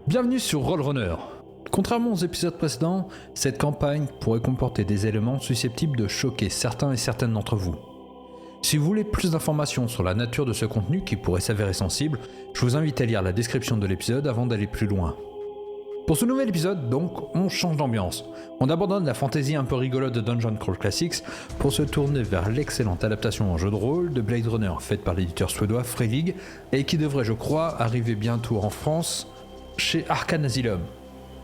Bienvenue sur Rollrunner. Contrairement aux épisodes précédents, cette campagne pourrait comporter des éléments susceptibles de choquer certains et certaines d'entre vous. Si vous voulez plus d'informations sur la nature de ce contenu qui pourrait s'avérer sensible, je vous invite à lire la description de l'épisode avant d'aller plus loin. Pour ce nouvel épisode, donc, on change d'ambiance. On abandonne la fantaisie un peu rigolote de Dungeon Crawl Classics pour se tourner vers l'excellente adaptation en jeu de rôle de Blade Runner faite par l'éditeur suédois Free League et qui devrait, je crois, arriver bientôt en France chez Arcane Asylum.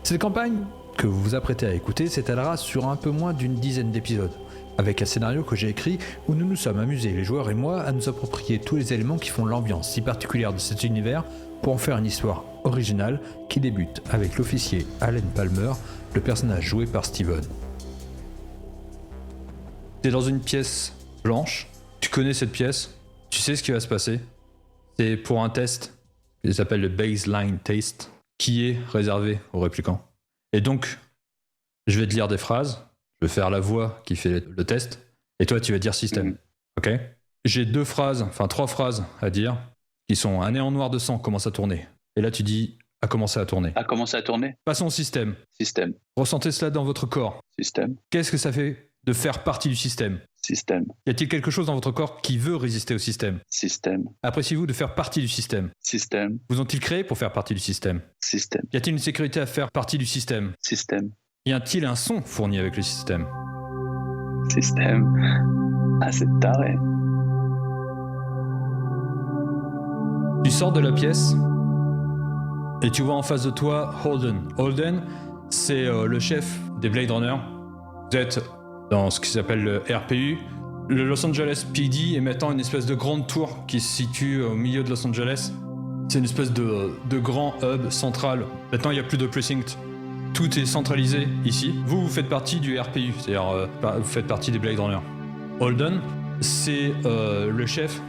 Cette campagne que vous vous apprêtez à écouter s'étalera sur un peu moins d'une dizaine d'épisodes, avec un scénario que j'ai écrit où nous nous sommes amusés, les joueurs et moi, à nous approprier tous les éléments qui font l'ambiance si particulière de cet univers pour en faire une histoire originale qui débute avec l'officier Allen Palmer, le personnage joué par Steven. T'es dans une pièce blanche, tu connais cette pièce, tu sais ce qui va se passer. C'est pour un test qui s'appelle le Baseline Test, qui est réservé aux réplicants. Et donc, je vais te lire des phrases, je vais faire la voix qui fait le test, et toi tu vas dire système. Ok ? J'ai trois phrases à dire, qui sont un néant noir de sang commence à tourner. Et là tu dis a commencé à tourner. A commencé à tourner. Passons au système. Système. Ressentez cela dans votre corps. Système. Qu'est-ce que ça fait de faire partie du système ? Système. Y a-t-il quelque chose dans votre corps qui veut résister au système ? Système. Appréciez-vous de faire partie du système ? Système. Vous ont-ils créé pour faire partie du système ? Système. Y a-t-il une sécurité à faire partie du système ? Système. Y a-t-il un son fourni avec le système ? Système. Ah, c'est taré. Tu sors de la pièce et tu vois en face de toi Holden. Holden, c'est le chef des Blade Runner. Vous êtes dans ce qui s'appelle le RPU. Le Los Angeles PD est maintenant une espèce de grande tour qui se situe au milieu de Los Angeles. C'est une espèce de grand hub central. Maintenant, il n'y a plus de precinct. Tout est centralisé ici. Vous faites partie du RPU, c'est-à-dire vous faites partie des Blade Runner. Holden, c'est le chef.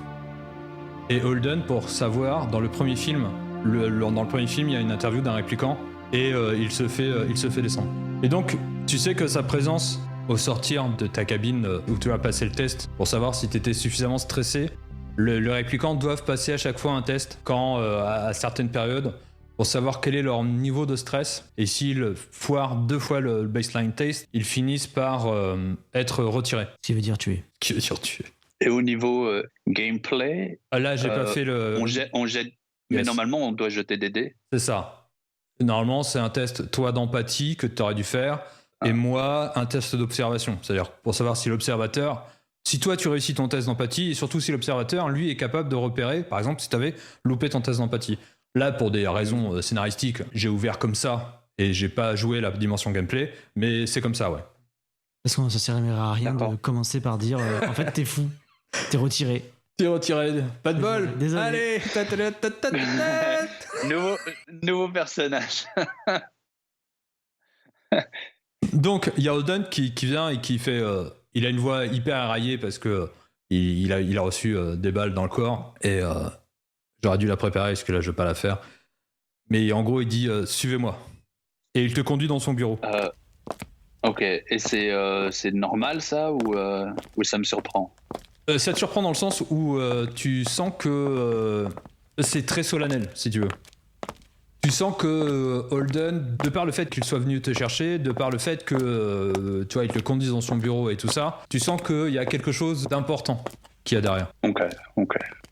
Et Holden, pour savoir, dans le premier film, il y a une interview d'un répliquant et il se fait descendre. Et donc, tu sais que sa présence au sortir de ta cabine où tu as passé le test, pour savoir si tu étais suffisamment stressé, le répliquant doivent passer à chaque fois un test quand à certaines périodes pour savoir quel est leur niveau de stress. Et s'ils foirent 2 fois le baseline test, ils finissent par être retirés. Ce qui veut dire tuer. Ce qui veut dire tuer. Et au niveau gameplay, Là, j'ai pas fait le... on jette, mais Yes. normalement, on doit jeter des dés. C'est ça. Normalement, c'est un test, toi, d'empathie que tu aurais dû faire, et moi, un test d'observation. C'est-à-dire pour savoir si l'observateur... Si toi, tu réussis ton test d'empathie, et surtout si l'observateur, lui, est capable de repérer, par exemple, si tu avais loupé ton test d'empathie. Là, pour des raisons scénaristiques, j'ai ouvert comme ça, et j'ai pas joué la dimension gameplay, mais c'est comme ça, ouais. Parce que ça servirait à rien D'accord. de commencer par dire en fait t'es fou, t'es retiré. T'es retiré, pas de bol. Désolé. Allez, Nouveau personnage. Donc, il y a Holden qui vient et qui fait... il a une voix hyper éraillée parce que il a reçu des balles dans le corps et j'aurais dû la préparer parce que là, je vais pas la faire. Mais en gros, il dit « Suivez-moi ». Et il te conduit dans son bureau. Ok, et c'est normal ça ou ça me surprend? Ça te surprend dans le sens où tu sens que c'est très solennel, si tu veux. Tu sens que Holden, de par le fait qu'il soit venu te chercher, de par le fait que tu vois, il te conduise dans son bureau et tout ça, tu sens qu'il y a quelque chose d'important qu'il y a derrière. Ok.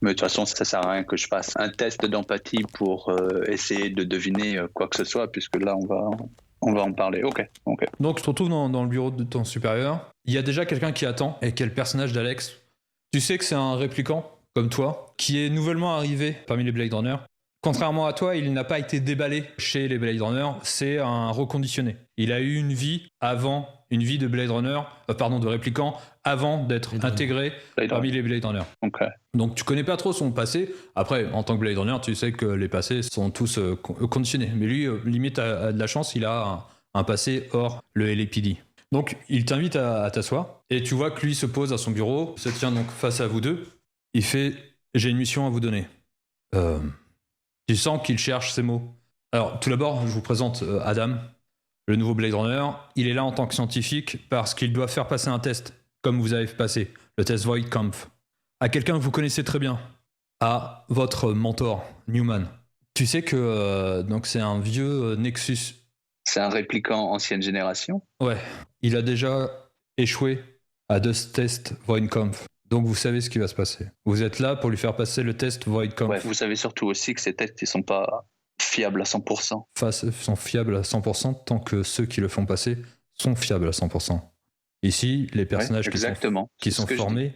Mais de toute façon, ça sert à rien que je fasse un test d'empathie pour essayer de deviner quoi que ce soit, puisque là, on va en parler. Ok. Donc tu te retrouves dans le bureau de ton supérieur. Il y a déjà quelqu'un qui attend et qui est le personnage d'Alex. Tu sais que c'est un répliquant, comme toi, qui est nouvellement arrivé parmi les Blade Runner. Contrairement à toi, il n'a pas été déballé chez les Blade Runner, c'est un reconditionné. Il a eu une vie de Blade Runner, de répliquant, avant d'être intégré parmi les Blade Runner. Ok. Donc tu connais pas trop son passé. Après, en tant que Blade Runner, tu sais que les passés sont tous conditionnés. Mais lui, limite, a de la chance, il a un passé hors le LAPD. Donc il t'invite à t'asseoir, et tu vois que lui se pose à son bureau, se tient donc face à vous deux. Il fait « J'ai une mission à vous donner ». Tu sens qu'il cherche ses mots. Alors, tout d'abord, je vous présente Adam, le nouveau Blade Runner. Il est là en tant que scientifique parce qu'il doit faire passer un test, comme vous avez passé, le test Voight-Kampff, à quelqu'un que vous connaissez très bien, à votre mentor, Newman. Tu sais que donc c'est un vieux Nexus. C'est un répliquant ancienne génération. Ouais, il a déjà échoué à 2 tests Voidkampf. Donc vous savez ce qui va se passer. Vous êtes là pour lui faire passer le test Voidkampf. Ouais, vous savez surtout aussi que ces tests, ils sont pas fiables à 100%. Sont fiables à 100% tant que ceux qui le font passer sont fiables à 100%. Ici, les personnages qui sont formés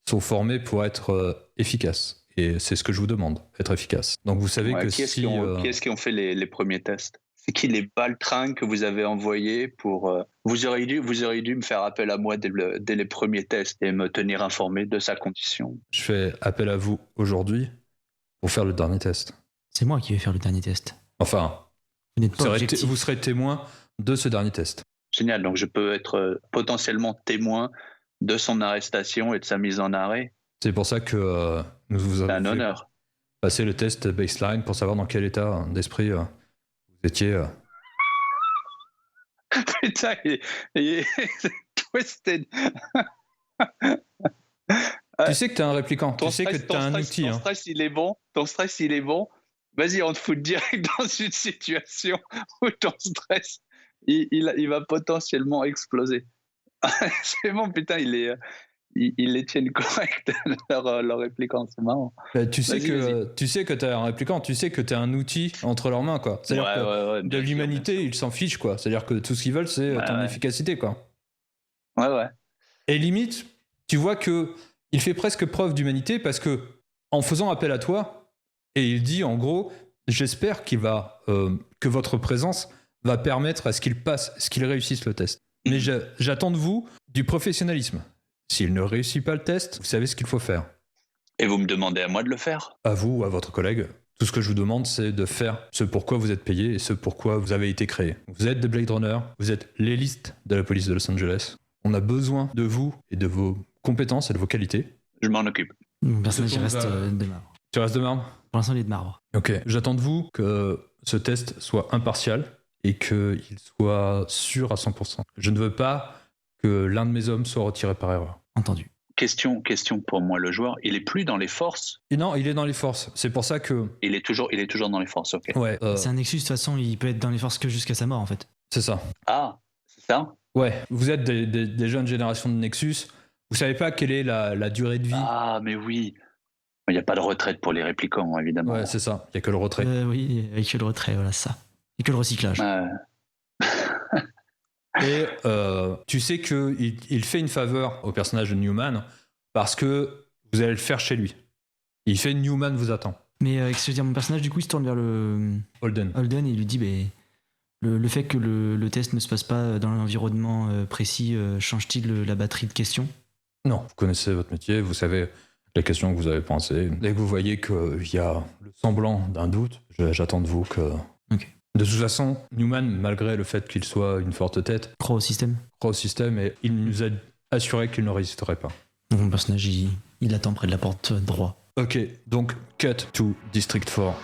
sont formés pour être efficaces. Et c'est ce que je vous demande, être efficace. Donc vous savez que qui est-ce qui ont fait les premiers tests? C'est qui les baltringues que vous avez envoyés pour... Vous auriez dû me faire appel à moi dès les premiers tests et me tenir informé de sa condition. Je fais appel à vous aujourd'hui pour faire le dernier test. C'est moi qui vais faire le dernier test. Enfin, vous n'êtes pas objectif. Vous serez témoin de ce dernier test. Génial, donc je peux être potentiellement témoin de son arrestation et de sa mise en arrêt. C'est pour ça que nous vous avons un honneur. Passer le test baseline pour savoir dans quel état d'esprit vous étiez. Putain, il est twisted. Tu sais que t'es un répliquant, tu sais que t'as un outil. Ton stress, il est bon. Vas-y, on te fout direct dans une situation où ton stress, il va potentiellement exploser. C'est bon, putain, ils les tiennent correct, leur répliquant, c'est marrant. Tu sais que t'es un répliquant, tu sais que t'es un outil entre leurs mains, quoi. C'est-à-dire que de l'humanité, ils s'en fichent, quoi. C'est-à-dire que tout ce qu'ils veulent, c'est ton efficacité, quoi. Ouais. Et limite, tu vois que il fait presque preuve d'humanité parce que en faisant appel à toi, et il dit en gros, j'espère que votre présence va permettre à ce qu'il réussisse le test. Mais j'attends de vous du professionnalisme. S'il ne réussit pas le test, vous savez ce qu'il faut faire. Et vous me demandez à moi de le faire? À vous ou à votre collègue. Tout ce que je vous demande, c'est de faire ce pourquoi vous êtes payé et ce pourquoi vous avez été créé. Vous êtes des Blade Runner, vous êtes l'élite de la police de Los Angeles. On a besoin de vous et de vos compétences et de vos qualités. Je m'en occupe. Mon personnage, il reste de marbre. Tu restes de marbre? Pour l'instant, il est de marbre. Ok. J'attends de vous que ce test soit impartial et qu'il soit sûr à 100%. Je ne veux pas que l'un de mes hommes soit retiré par erreur. Entendu. Question pour moi, le joueur. Il est plus dans les forces? Et non, il est dans les forces. C'est pour ça que... Il est toujours dans les forces, ok. Ouais. C'est un Nexus, de toute façon, il peut être dans les forces que jusqu'à sa mort, en fait. C'est ça. Ah, c'est ça? Ouais. Vous êtes des jeunes générations de Nexus. Vous savez pas quelle est la durée de vie. Ah, mais oui. Il n'y a pas de retraite pour les répliquants, évidemment. Ouais, c'est ça. Il n'y a que le retrait. Oui, il n'y a que le retrait, voilà, ça. Et que le recyclage. Et tu sais qu'il fait une faveur au personnage de Newman parce que vous allez le faire chez lui. Il fait Newman vous attend. Mais qu'est-ce que je veux dire, mon personnage, du coup, il se tourne vers le Holden et il lui dit le fait que le test ne se passe pas dans l'environnement précis change-t-il la batterie de questions? Non, vous connaissez votre métier, vous savez les questions que vous avez pensées. Dès que vous voyez qu'il y a le semblant d'un doute, j'attends de vous que... Ok. De toute façon, Newman, malgré le fait qu'il soit une forte tête, croit au système, et il nous a assuré qu'il ne résisterait pas. Donc mon personnage, il attend près de la porte droit. Ok, donc cut to District 4.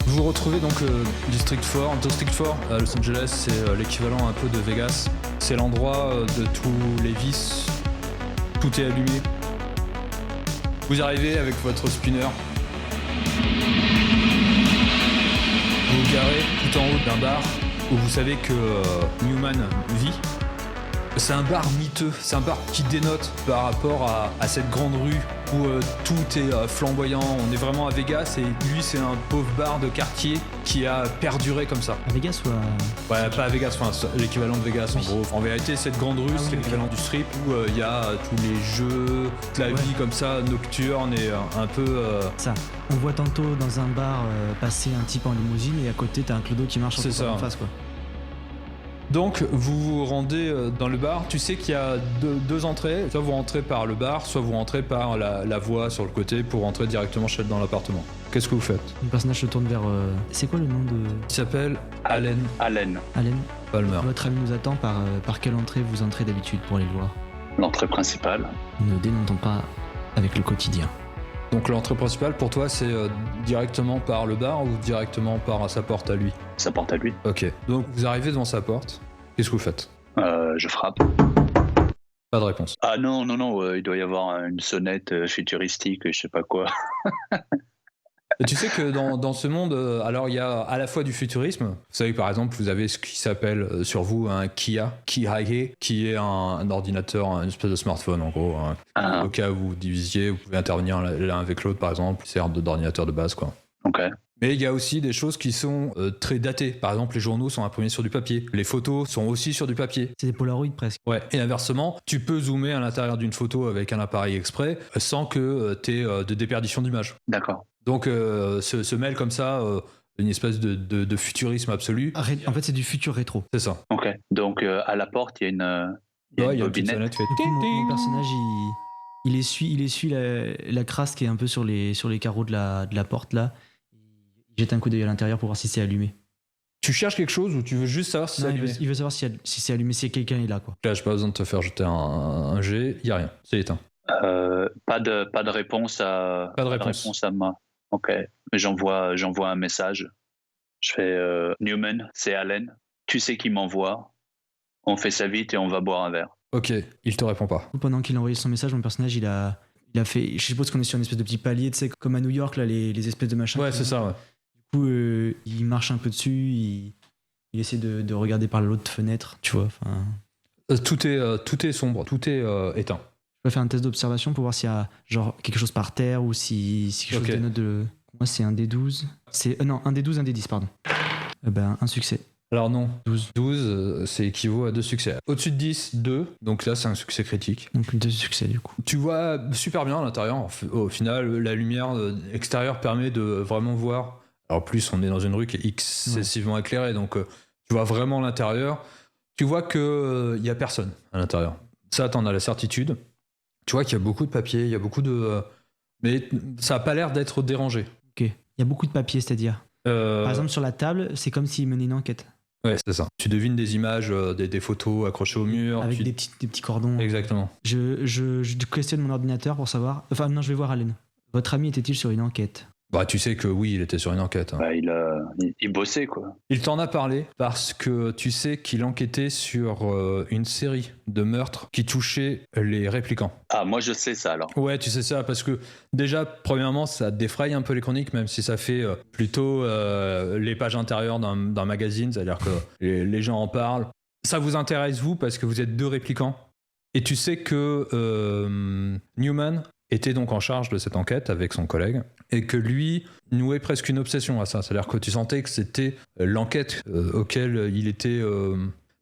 Vous vous retrouvez donc District 4. District 4 à Los Angeles, c'est l'équivalent un peu de Vegas. C'est l'endroit de tous les vices. Tout est allumé. Vous arrivez avec votre spinner. Vous vous garez tout en haut d'un bar où vous savez que Newman vit. C'est un bar miteux, c'est un bar qui dénote par rapport à cette grande rue où tout est flamboyant. On est vraiment à Vegas et lui c'est un pauvre bar de quartier qui a perduré comme ça. À Vegas ou à... Ouais, pas à Vegas, enfin l'équivalent de Vegas en gros. En vérité cette grande rue c'est l'équivalent du strip où il y a tous les jeux, toute la vie comme ça, nocturne et un peu... Ça, on voit tantôt dans un bar passer un type en limousine et à côté t'as un clodo qui marche en face quoi. Donc vous vous rendez dans le bar, tu sais qu'il y a deux entrées, soit vous rentrez par le bar, soit vous rentrez par la voie sur le côté pour rentrer directement dans l'appartement. Qu'est-ce que vous faites? Mon personnage se tourne vers... C'est quoi le nom de... Il s'appelle Allen Palmer. Votre ami nous attend, par quelle entrée vous entrez d'habitude pour aller le voir? L'entrée principale. Ne démontons pas avec le quotidien. Donc l'entrée principale pour toi c'est directement par le bar ou directement par sa porte à lui? Sa porte à lui. Ok, donc vous arrivez devant sa porte, qu'est-ce que vous faites? Je frappe. Pas de réponse. Ah non, il doit y avoir une sonnette futuristique, je sais pas quoi. Et tu sais que dans ce monde, alors il y a à la fois du futurisme. Vous savez, par exemple, vous avez ce qui s'appelle sur vous un Kia, Kihage, qui est un ordinateur, une espèce de smartphone en gros. Au cas où vous divisiez, vous pouvez intervenir l'un avec l'autre, par exemple. C'est d'ordinateur de base, quoi. Ok. Mais il y a aussi des choses qui sont très datées. Par exemple, les journaux sont imprimés sur du papier. Les photos sont aussi sur du papier. C'est des Polaroids presque. Ouais. Et inversement, tu peux zoomer à l'intérieur d'une photo avec un appareil exprès sans que tu aies de déperdition d'image. D'accord. Donc, se mêle comme ça une espèce de futurisme absolu. En fait, c'est du futur rétro. C'est ça. Ok. Donc, à la porte, il y a une bobinette. Sonnette fait Du coup, mon ting. personnage, il essuie la crasse qui est un peu sur les carreaux de la porte là. Il jette un coup d'œil à l'intérieur pour voir si c'est allumé. Tu cherches quelque chose ou tu veux juste savoir si c'est Non, allumé? il veut savoir si c'est allumé, si quelqu'un est là, quoi. Là, j'ai pas besoin de te faire jeter un jet. Il y a rien. C'est éteint. Pas de réponse à. Pas de réponse. À moi. Ok. J'envoie un message. Je fais Newman, c'est Allen. Tu sais qui m'envoie. On fait ça vite et on va boire un verre. Ok, il te répond pas. Pendant qu'il a envoyé son message, mon personnage, il a fait. Je suppose qu'on est sur une espèce de petit palier, tu sais, comme à New York, là, les espèces de machins. Ouais, c'est ça, ouais. Du coup, il marche un peu dessus, il essaie de regarder par l'autre fenêtre, tu vois. Tout est sombre, tout est éteint. Je peux faire un test d'observation pour voir s'il y a genre quelque chose par terre ou si quelque chose dénote de. Moi, c'est un D12. Non, un D12, un D10, pardon. Un succès. Alors non, 12. 12, c'est équivaut à 2 succès. Au-dessus de 10, 2, donc là c'est un succès critique. Donc 2 succès du coup. Tu vois super bien à l'intérieur, au final la lumière extérieure permet de vraiment voir. Alors plus on est dans une rue qui est excessivement éclairée, donc tu vois vraiment l'intérieur. Tu vois qu'il n'y a personne à l'intérieur. Ça t'en as la certitude. Tu vois qu'il y a beaucoup de papier, il y a beaucoup de... mais ça n'a pas l'air d'être dérangé. Ok. Il y a beaucoup de papier, c'est-à-dire par exemple sur la table, c'est comme s'il menait une enquête. Ouais, c'est ça. Tu devines des images, des photos accrochées au mur. Avec des petits cordons. Exactement. Je questionne mon ordinateur pour savoir... Enfin non, je vais voir Allen. Votre ami était-il sur une enquête? Bah, tu sais que oui, il était sur une enquête. Bah, il bossait, quoi. Il t'en a parlé parce que tu sais qu'il enquêtait sur une série de meurtres qui touchaient les réplicants. Ah, moi je sais ça alors. Ouais, tu sais ça parce que déjà, premièrement, ça défraye un peu les chroniques, même si ça fait plutôt les pages intérieures d'un magazine, c'est-à-dire que les gens en parlent. Ça vous intéresse, vous, parce que vous êtes 2 réplicants. Et tu sais que Newman était donc en charge de cette enquête avec son collègue et que lui nouait presque une obsession à ça. C'est-à-dire que tu sentais que c'était l'enquête auquel il était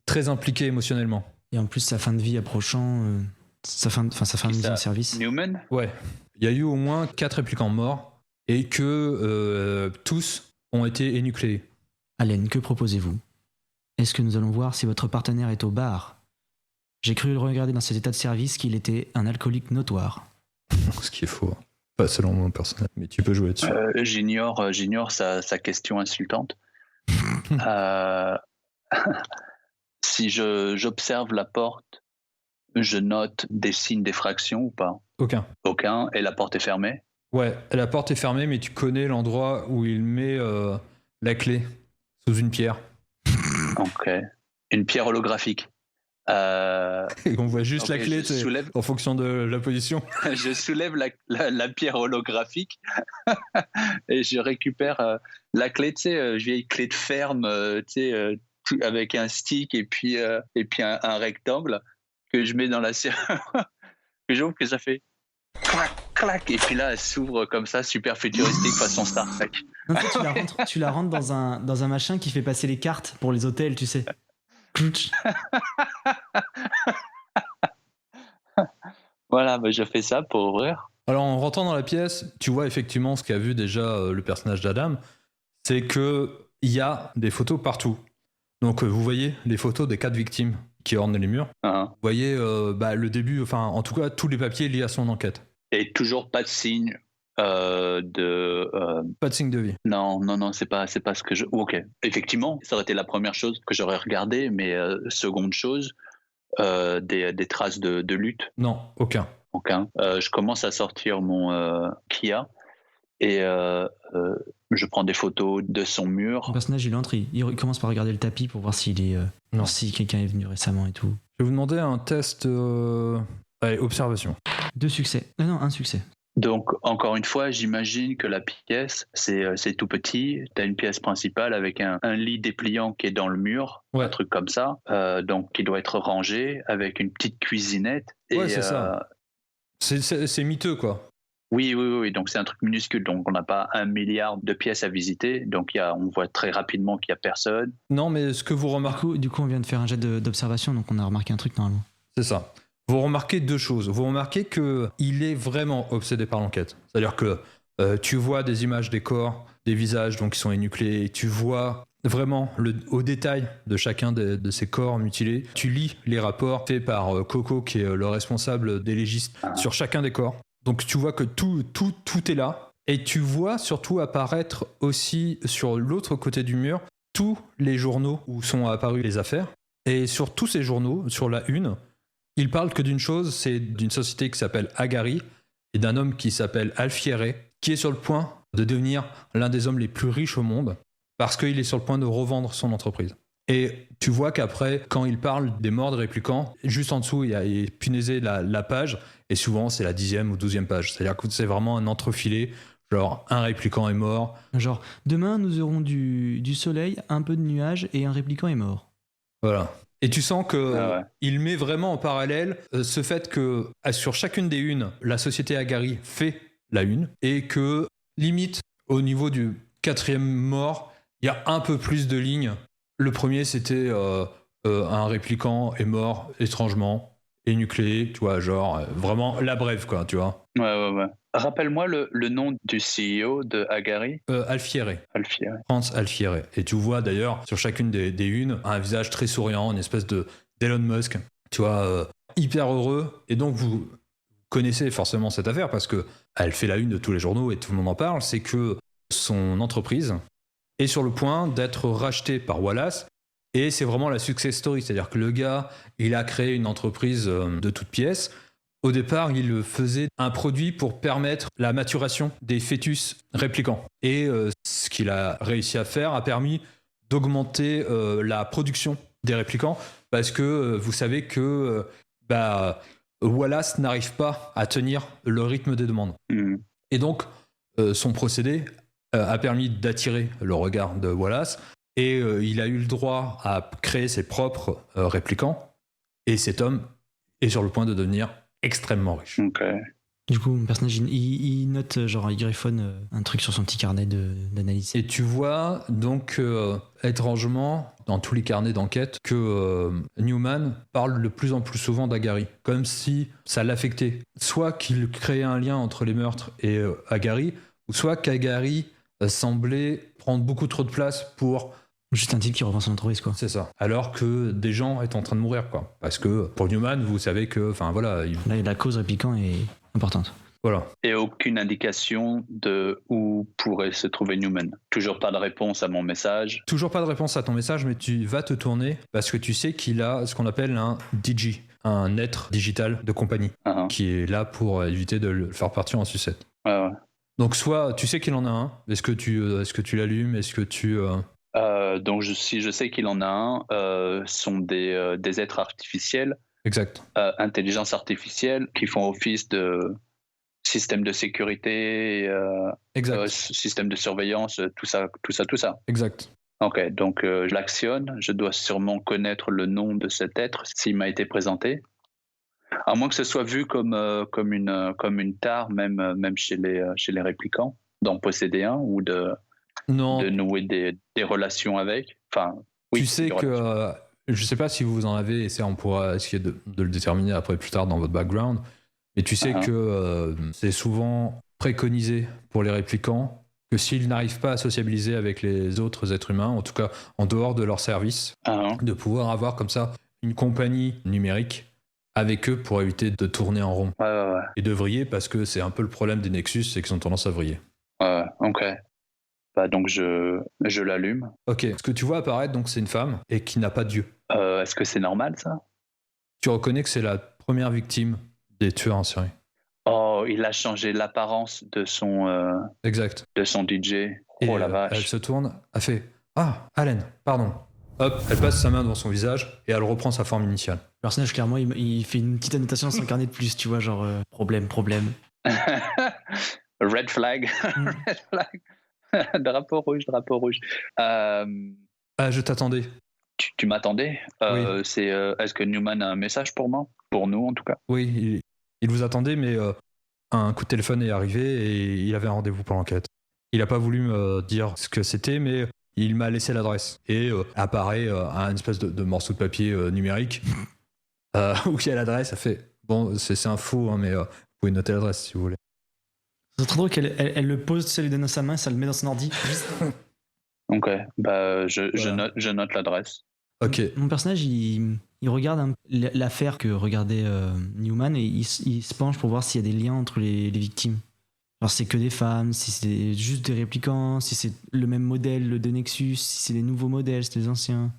très impliqué émotionnellement. Et en plus, sa fin de vie approchant, sa fin de vie en service. Newman? Ouais. Il y a eu au moins 4 réplicants morts et que tous ont été énucléés. Allen, que proposez-vous? Est-ce que nous allons voir si votre partenaire est au bar? J'ai cru le regarder dans cet état de service qu'il était un alcoolique notoire. Ce qui est faux. Pas selon mon personnage, mais tu peux jouer dessus. J'ignore sa question insultante. Si j'observe la porte, je note des signes d'effraction ou pas? Aucun. Et la porte est fermée? Ouais, la porte est fermée, mais tu connais l'endroit où il met la clé, sous une pierre. Ok. Une pierre holographique. Et on voit juste la clé en fonction de la position. Je soulève la pierre holographique et je récupère la clé, tu sais, vieille clé de ferme, tu sais, avec un stick et puis un rectangle que je mets dans la serrure, que j'ouvre, que ça fait clac, clac, et puis là elle s'ouvre comme ça, super futuristique façon Star Trek. En fait, tu la rentres dans un machin qui fait passer les cartes pour les hôtels, tu sais. Voilà, bah je fais ça pour ouvrir. Alors en rentrant dans la pièce, tu vois effectivement ce qu'a vu déjà le personnage d'Adam, c'est que il y a des photos partout. Donc vous voyez les photos des 4 victimes qui ornent les murs. Vous voyez le début, enfin en tout cas tous les papiers liés à son enquête. Et toujours pas de signe pas de signe de vie. Non, c'est pas ce que je... Ok, effectivement, ça aurait été la première chose que j'aurais regardé, mais seconde chose, des traces de lutte. Non, aucun. Je commence à sortir mon Kia et je prends des photos de son mur. Mon personnage, il entre, il commence par regarder le tapis pour voir s'il est, si quelqu'un est venu récemment et tout. Je vais vous demander un test. Allez, observation. 2 succès. Non, 1 succès. Donc, encore une fois, j'imagine que la pièce, c'est tout petit. Tu as une pièce principale avec un lit dépliant qui est dans le mur, Ouais. un truc comme ça, donc qui doit être rangé avec une petite cuisinette. Ouais, c'est ça. C'est miteux, quoi. Oui. Donc, c'est un truc minuscule. Donc, on n'a pas 1 milliard de pièces à visiter. Donc, on voit très rapidement qu'il n'y a personne. Non, mais ce que vous remarquez, Du coup, on vient de faire un jet d'observation, donc on a remarqué un truc normalement. c'est ça. Vous remarquez 2 choses. Vous remarquez qu'il est vraiment obsédé par l'enquête. C'est-à-dire que tu vois des images des corps, des visages donc, qui sont énucléés. Tu vois vraiment au détail de chacun de ces corps mutilés. Tu lis les rapports faits par Coco, qui est le responsable des légistes, sur chacun des corps. Donc tu vois que tout est là. Et tu vois surtout apparaître aussi sur l'autre côté du mur tous les journaux où sont apparues les affaires. Et sur tous ces journaux, sur la une, il parle que d'une chose, c'est d'une société qui s'appelle Agari et d'un homme qui s'appelle Alfieri, qui est sur le point de devenir l'un des hommes les plus riches au monde parce qu'il est sur le point de revendre son entreprise. Et tu vois qu'après, quand il parle des morts de répliquants, juste en dessous, il est punaisé la page, et souvent c'est la 10e ou 12e page. C'est-à-dire que c'est vraiment un entrefilé, genre un répliquant est mort. Genre, demain nous aurons du soleil, un peu de nuages et un répliquant est mort. Voilà. Et tu sens que ouais. il met vraiment en parallèle ce fait que sur chacune des unes, la société Agari fait la une, et que limite au niveau du 4e mort, il y a un peu plus de lignes. Le premier, c'était un répliquant est mort étrangement, énucléé, tu vois, genre vraiment la brève, quoi, tu vois. Ouais. Rappelle-moi le nom du CEO de Agari. Alfieri. Alfieri. Franz Alfieri. Et tu vois d'ailleurs sur chacune des unes un visage très souriant, une espèce d'Elon Musk, tu vois, hyper heureux. Et donc vous connaissez forcément cette affaire parce que elle fait la une de tous les journaux et tout le monde en parle. C'est que son entreprise est sur le point d'être rachetée par Wallace. Et c'est vraiment la success story. C'est-à-dire que le gars, il a créé une entreprise de toutes pièces. Au départ, il faisait un produit pour permettre la maturation des fœtus répliquants. Et ce qu'il a réussi à faire a permis d'augmenter la production des répliquants parce que vous savez que Wallace n'arrive pas à tenir le rythme des demandes. Et donc, son procédé a permis d'attirer le regard de Wallace et il a eu le droit à créer ses propres répliquants. Et cet homme est sur le point de devenir extrêmement riche. Okay. Du coup, mon personnage, il note, genre, il griffonne un truc sur son petit carnet d'analyse. Et tu vois, donc, étrangement, dans tous les carnets d'enquête, que Newman parle de plus en plus souvent d'Agari, comme si ça l'affectait. Soit qu'il créait un lien entre les meurtres et Agari, ou soit qu'Agari semblait prendre beaucoup trop de place pour... Juste un type qui revend son entreprise, quoi. C'est ça. Alors que des gens étaient en train de mourir, quoi. Parce que pour Newman, vous savez que... Enfin, voilà. Là, la cause répliquant est importante. Voilà. Et aucune indication de où pourrait se trouver Newman. Toujours pas de réponse à mon message. Toujours pas de réponse à ton message, mais tu vas te tourner parce que tu sais qu'il a ce qu'on appelle un DJ, un être digital de compagnie, qui est là pour éviter de le faire partir en sucette. Ouais. Donc soit tu sais qu'il en a un, est-ce que tu l'allumes, est-ce que tu... Donc si je sais qu'il en a un, sont des êtres artificiels, exact, intelligence artificielle, qui font office de système de sécurité, système de surveillance, tout ça. Exact. Ok, donc je l'actionne. Je dois sûrement connaître le nom de cet être s'il m'a été présenté. À moins que ce soit vu comme une tare, même chez les répliquants, d'en posséder un ou de nouer des relations avec. Enfin, oui, tu sais que je sais pas si vous en avez, et ça on pourra essayer de le déterminer après plus tard dans votre background, mais tu sais que c'est souvent préconisé pour les répliquants que s'ils n'arrivent pas à sociabiliser avec les autres êtres humains, en tout cas en dehors de leur service, de pouvoir avoir comme ça une compagnie numérique avec eux pour éviter de tourner en rond et de vriller, parce que c'est un peu le problème des Nexus, c'est qu'ils ont tendance à vriller. Ok. Bah donc je l'allume. Ok. Ce que tu vois apparaître, donc, c'est une femme et qui n'a pas d'yeux. Est-ce que c'est normal, ça? Tu reconnais que c'est la première victime des tueurs en série. Oh, il a changé l'apparence de son... exact. De son DJ. Et oh la vache. elle se tourne, a fait « Ah, Allen, pardon. Hop, elle passe sa main devant son visage et elle reprend sa forme initiale. Le personnage, clairement, il fait une petite annotation dans son carnet de plus, tu vois, genre problème. Red flag. Mm. Red flag. Drapeau rouge. Ah, je t'attendais. Tu m'attendais. Oui. Est-ce que Newman a un message pour moi? Pour nous, en tout cas. Oui, il vous attendait, mais un coup de téléphone est arrivé et il avait un rendez-vous pour l'enquête. Il n'a pas voulu me dire ce que c'était, mais il m'a laissé l'adresse. Et apparaît un espèce de morceau de papier numérique où il y a l'adresse. Ça fait, bon, c'est un faux, hein, mais vous pouvez noter l'adresse si vous voulez. C'est trop drôle qu'elle le pose, ça lui donne dans sa main, ça le met dans son ordi. Juste. Ok, bah, je Voilà. note l'adresse. Ok. Mon personnage, il regarde l'affaire que regardait Newman et il se penche pour voir s'il y a des liens entre les victimes. Alors c'est que des femmes, si c'est juste des réplicants, si c'est le même modèle de Nexus, si c'est des nouveaux modèles, c'est des anciens.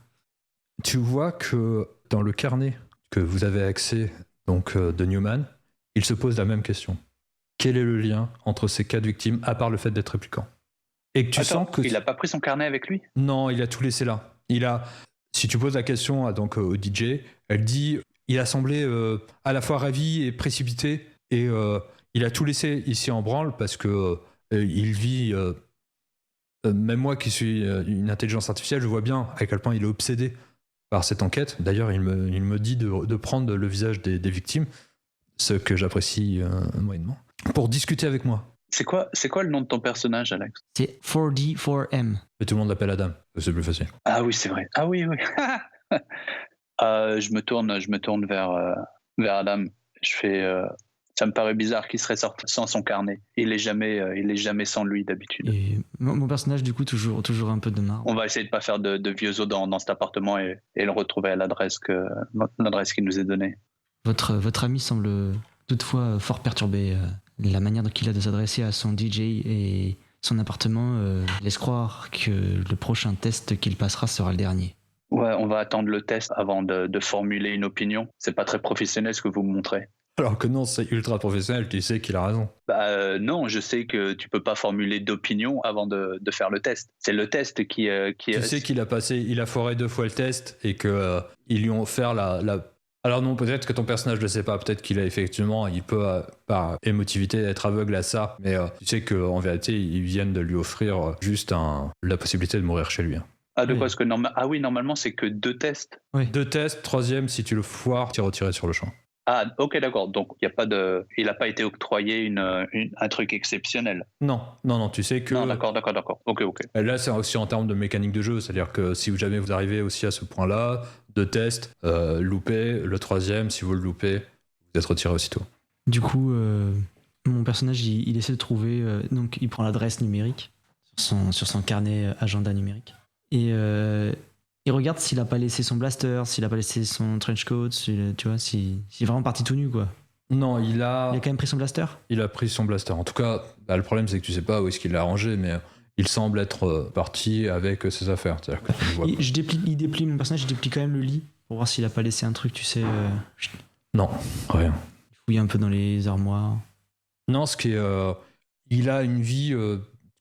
Tu vois que dans le carnet que vous avez accès donc, de Newman, il se pose la même question. Quel est le lien entre ces 4 victimes, à part le fait d'être réplicant? Et que tu Attends, sens que... il a pas pris son carnet avec lui? Non, il a tout laissé là. Si tu poses la question donc, au DJ, elle dit il a semblé à la fois ravi et précipité et il a tout laissé ici en branle parce que il vit. Même moi qui suis une intelligence artificielle, je vois bien à quel point il est obsédé par cette enquête. D'ailleurs, il me dit de prendre le visage des victimes, ce que j'apprécie moyennement, pour discuter avec moi. C'est quoi le nom de ton personnage, Alex? C'est 4D4M. Et tout le monde l'appelle Adam, c'est plus facile. Ah oui, c'est vrai. Ah oui. Je me tourne vers Adam. Je fais. Ça me paraît bizarre qu'il serait sorti sans son carnet. Il est jamais sans lui d'habitude. Et mon personnage, du coup, toujours un peu de marre. On va essayer de pas faire de vieux os dans cet appartement et le retrouver à l'adresse qu'il nous est donnée. Votre ami semble toutefois fort perturbé. La manière dont il a de s'adresser à son DJ et son appartement laisse croire que le prochain test qu'il passera sera le dernier. Ouais, on va attendre le test avant de formuler une opinion. C'est pas très professionnel ce que vous me montrez. Alors que non, c'est ultra professionnel, tu sais qu'il a raison. Non, je sais que tu peux pas formuler d'opinion avant de faire le test. C'est le test qui Tu sais qu'il a foiré 2 fois le test et que ils lui ont offert la... Alors non, peut-être que ton personnage ne le sait pas, peut-être qu'il a effectivement, il peut par émotivité être aveugle à ça, mais tu sais qu'en vérité, ils viennent de lui offrir juste la possibilité de mourir chez lui. Hein. Ah, de quoi? Oui. Parce que normalement, c'est que 2 tests. Oui. 2 tests, 3e, si tu le foires, tu es retiré sur le champ. Ah, ok, d'accord. Donc, il n'a pas été octroyé un truc exceptionnel. Non, tu sais que... Non, d'accord. Ok. Là, c'est aussi en termes de mécanique de jeu, c'est-à-dire que si jamais vous arrivez aussi à ce point-là, 2 tests, loupé, le 3e, si vous le loupez, vous êtes retiré aussitôt. Du coup, mon personnage, il essaie de trouver... donc, il prend l'adresse numérique sur son carnet agenda numérique. Et il regarde s'il a pas laissé son blaster, s'il a pas laissé son trench coat, tu vois, s'il est vraiment parti tout nu, quoi. Non, il Il a a quand même pris son blaster? pris son blaster. En tout cas, le problème, c'est que tu sais pas où est-ce qu'il l'a rangé, mais il semble être parti avec ses affaires. C'est-à-dire que tu ne vois pas. Il déplie mon personnage, il déplie quand même le lit pour voir s'il a pas laissé un truc, tu sais. Non, rien. Il fouille un peu dans les armoires. Non, il a une vie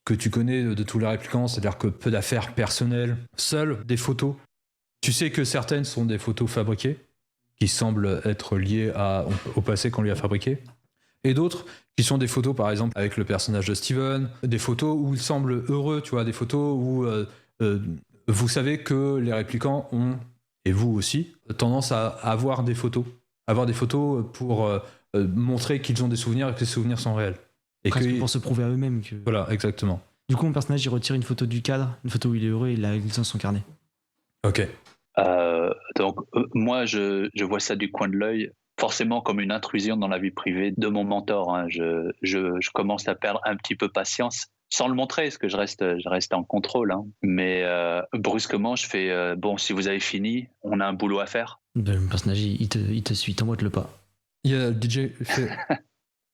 que tu connais de tous les réplicants, c'est-à-dire que peu d'affaires personnelles, seules des photos. Tu sais que certaines sont des photos fabriquées, qui semblent être liées au passé qu'on lui a fabriqué, et d'autres qui sont des photos, par exemple, avec le personnage de Steven, des photos où il semble heureux, tu vois, des photos où vous savez que les réplicants ont, et vous aussi, tendance à avoir des photos pour montrer qu'ils ont des souvenirs et que ces souvenirs sont réels. Et Presque pour se prouver à eux-mêmes que... Voilà, exactement. Du coup, mon personnage, il retire une photo du cadre, une photo où il est heureux, et il la glisse dans son carnet. Ok. Donc, moi, je vois ça du coin de l'œil, forcément comme une intrusion dans la vie privée de mon mentor. Hein. Je commence à perdre un petit peu patience, sans le montrer, parce que je reste en contrôle. Hein. Mais brusquement, je fais bon, si vous avez fini, on a un boulot à faire. Ben, le personnage, il te suit, t'emboîte le pas. Il y a le DJ fait...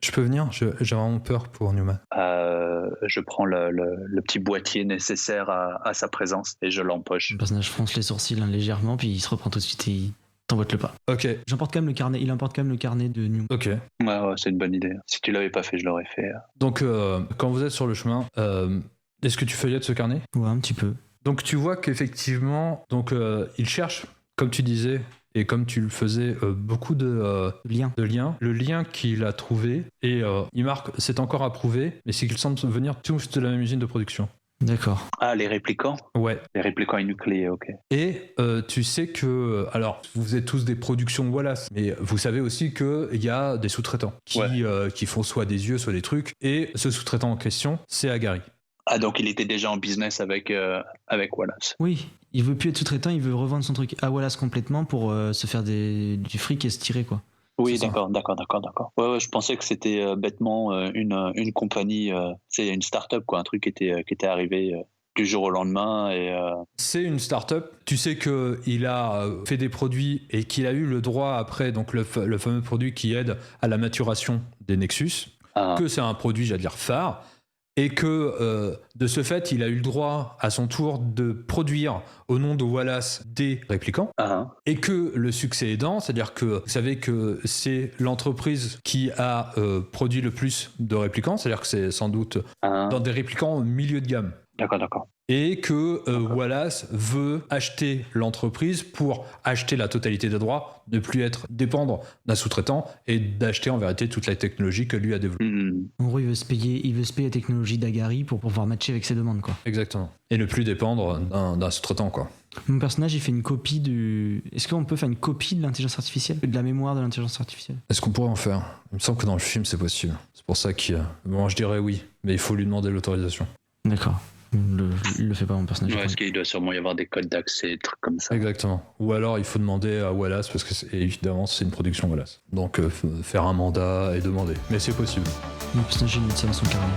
Je peux venir? J'ai vraiment peur pour Newman. Je prends le petit boîtier nécessaire à sa présence et je l'empoche. Le personnage fronce les sourcils légèrement, puis il se reprend tout de suite et il t'emboîte le pas. Ok. J'emporte quand même le carnet, il emporte quand même le carnet de Newman. Ok. Ouais, c'est une bonne idée. Si tu l'avais pas fait, je l'aurais fait. Donc, quand vous êtes sur le chemin, est-ce que tu feuillettes ce carnet? Ouais, un petit peu. Donc tu vois qu'effectivement, donc il cherche, comme tu disais, et comme tu le faisais, beaucoup de Lien. liens. Le lien qu'il a trouvé, et il marque, c'est encore à prouver, mais c'est qu'ils semblent venir tous de la même usine de production. D'accord. Ah, les réplicants? Ouais. Les réplicants nucléaires, ok. Et tu sais que, alors vous êtes tous des productions Wallace, mais vous savez aussi qu'il y a des sous-traitants qui font soit des yeux, soit des trucs, et ce sous-traitant en question, c'est Agari. Ah, donc il était déjà en business avec Wallace. Oui, il veut plus être sous-traitant, il veut revendre son truc à Wallace complètement pour se faire du fric et se tirer, quoi. Oui, C'est ça. d'accord. Ouais, je pensais que c'était bêtement une compagnie, c'est une start-up, quoi, un truc qui était arrivé du jour au lendemain. C'est une start-up. Tu sais qu'il a fait des produits et qu'il a eu le droit après, donc le fameux produit qui aide à la maturation des Nexus, que c'est un produit, j'allais dire, phare, et que de ce fait, il a eu le droit à son tour de produire au nom de Wallace des réplicants, et que le succès aidant, c'est-à-dire que vous savez que c'est l'entreprise qui a produit le plus de réplicants, c'est-à-dire que c'est sans doute dans des réplicants au milieu de gamme. D'accord. Et que Wallace veut acheter l'entreprise pour acheter la totalité des droits, ne plus être dépendre d'un sous-traitant et d'acheter en vérité toute la technologie que lui a développée. En gros, il veut se payer la technologie d'Agari pour pouvoir matcher avec ses demandes, quoi. Exactement. Et ne plus dépendre d'un sous-traitant, quoi. Mon personnage, il fait une copie du... Est-ce qu'on peut faire une copie de l'intelligence artificielle? De la mémoire de l'intelligence artificielle? Est-ce qu'on pourrait en faire? Il me semble que dans le film, c'est possible. C'est pour ça qu'il... Bon, je dirais oui, mais il faut lui demander l'autorisation. D'accord. Il le fait pas, mon personnage. Ouais, parce qu'il doit sûrement y avoir des codes d'accès, des trucs comme ça. Exactement. Ou alors il faut demander à Wallace, parce que évidemment c'est une production Wallace. Donc faire un mandat et demander. Mais c'est possible. Mon personnage, il met ça dans son carnet.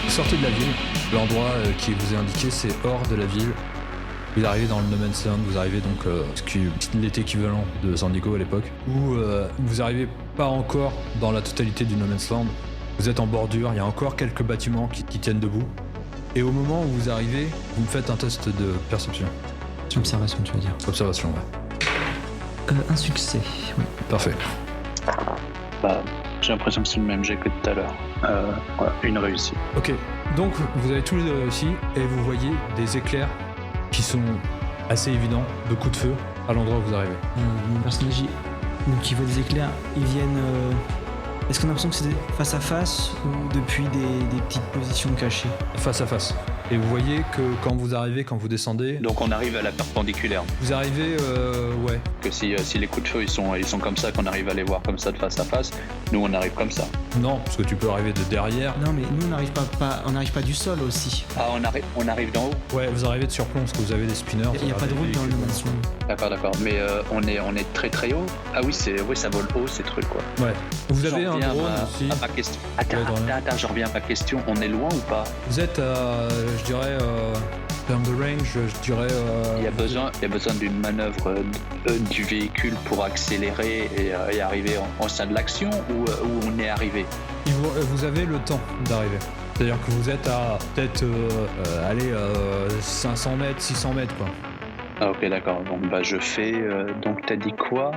Vous sortez de la ville. L'endroit qui vous est indiqué, c'est hors de la ville. Vous arrivez dans le No Man's Land, vous arrivez donc ce qui est l'équivalent de San Diego à l'époque, où vous arrivez pas encore dans la totalité du No Man's Land. Vous êtes en bordure, il y a encore quelques bâtiments qui tiennent debout. Et au moment où vous arrivez, vous me faites un test de perception. Observation, tu veux dire. Observation, ouais. Un succès, oui. Parfait. Bah, j'ai l'impression que c'est le même jet que tout à l'heure. Voilà, une réussite. Ok, donc vous avez tous les deux réussi et vous voyez des éclairs qui sont assez évidents, de coups de feu, à l'endroit où vous arrivez. Mon personnage, donc il voit des éclairs, ils viennent... Est-ce qu'on a l'impression que c'est face à face ou depuis des petites positions cachées? Face à face. Et vous voyez que quand vous arrivez, quand vous descendez... Donc on arrive à la perpendiculaire. Vous arrivez, ouais. Que si les coups de feu ils sont comme ça, qu'on arrive à les voir comme ça de face à face, nous on arrive comme ça. Non, parce que tu peux arriver de derrière. Non, mais nous on n'arrive pas du sol aussi. Ah, on arrive d'en haut. Ouais, vous arrivez de surplomb parce que vous avez des spinners. Il n'y a pas de route dans le No Man's Land. D'accord. Mais on est très très haut. Ah oui, ça vole haut ces trucs, quoi. Ouais. Vous avez un drone aussi. À ma question. Attends, j'en reviens à ma question. On est loin ou pas? Vous êtes à, je dirais, terme de range, je dirais... Il y a besoin d'une manœuvre du véhicule pour accélérer et arriver en sein de l'action ou on est arrivé? Vous avez le temps d'arriver. C'est-à-dire que vous êtes à peut-être 500 mètres, 600 mètres, quoi. Ah, ok, d'accord. Donc bah, je fais... donc t'as dit quoi?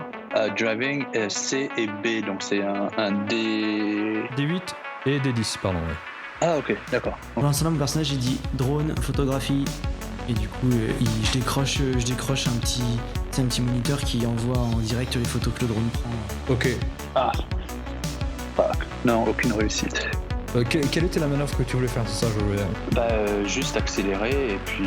Driving C et B, donc c'est un D... D8 et D10, pardon, ouais. Ah, ok, d'accord. Pour l'instant, mon personnage, il dit drone, photographie, et du coup, je décroche un petit moniteur qui envoie en direct les photos que le drone prend. Ok. Ah. Fuck. Non, aucune réussite. Quelle était la manœuvre que tu voulais faire? C'est ça, je voulais... Bah, juste accélérer et puis...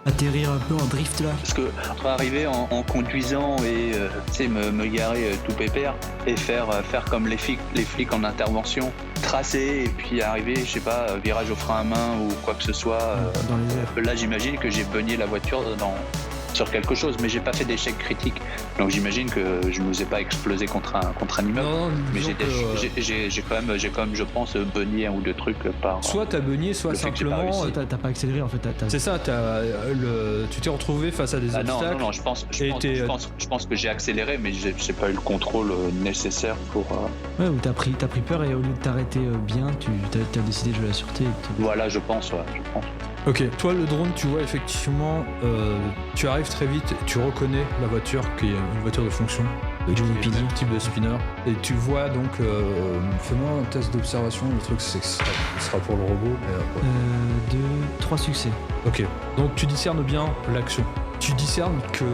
Atterrir un peu en drift là. Parce que pour arriver en conduisant et me garer tout pépère et faire comme les flics en intervention, tracer et puis arriver, je sais pas, virage au frein à main ou quoi que ce soit. Dans les airs. Là, j'imagine que j'ai beugné la voiture sur quelque chose, mais j'ai pas fait d'échec critique. Donc j'imagine que je nous ai pas explosé contre un immeuble. Non, mais j'ai quand même, je pense, beugné un ou deux trucs par. Soit t'as beugné, soit simplement. T'as pas accéléré en fait. C'est ça, tu t'es retrouvé face à des obstacles. Non, je pense que j'ai accéléré, mais j'ai pas eu le contrôle nécessaire pour. Ouais, ou t'as pris peur et au lieu de t'arrêter bien, t'as décidé de jouer la sûreté. Voilà, je pense. Ok, toi le drone, tu vois effectivement, tu arrives très vite, tu reconnais la voiture qui est une voiture de fonction. qui Johnny est le PD. même type de spinner. Et tu vois donc, fais-moi un test d'observation. Le truc, c'est que ce sera pour le robot. Mais, 3 succès. Ok, donc tu discernes bien l'action. Tu discernes que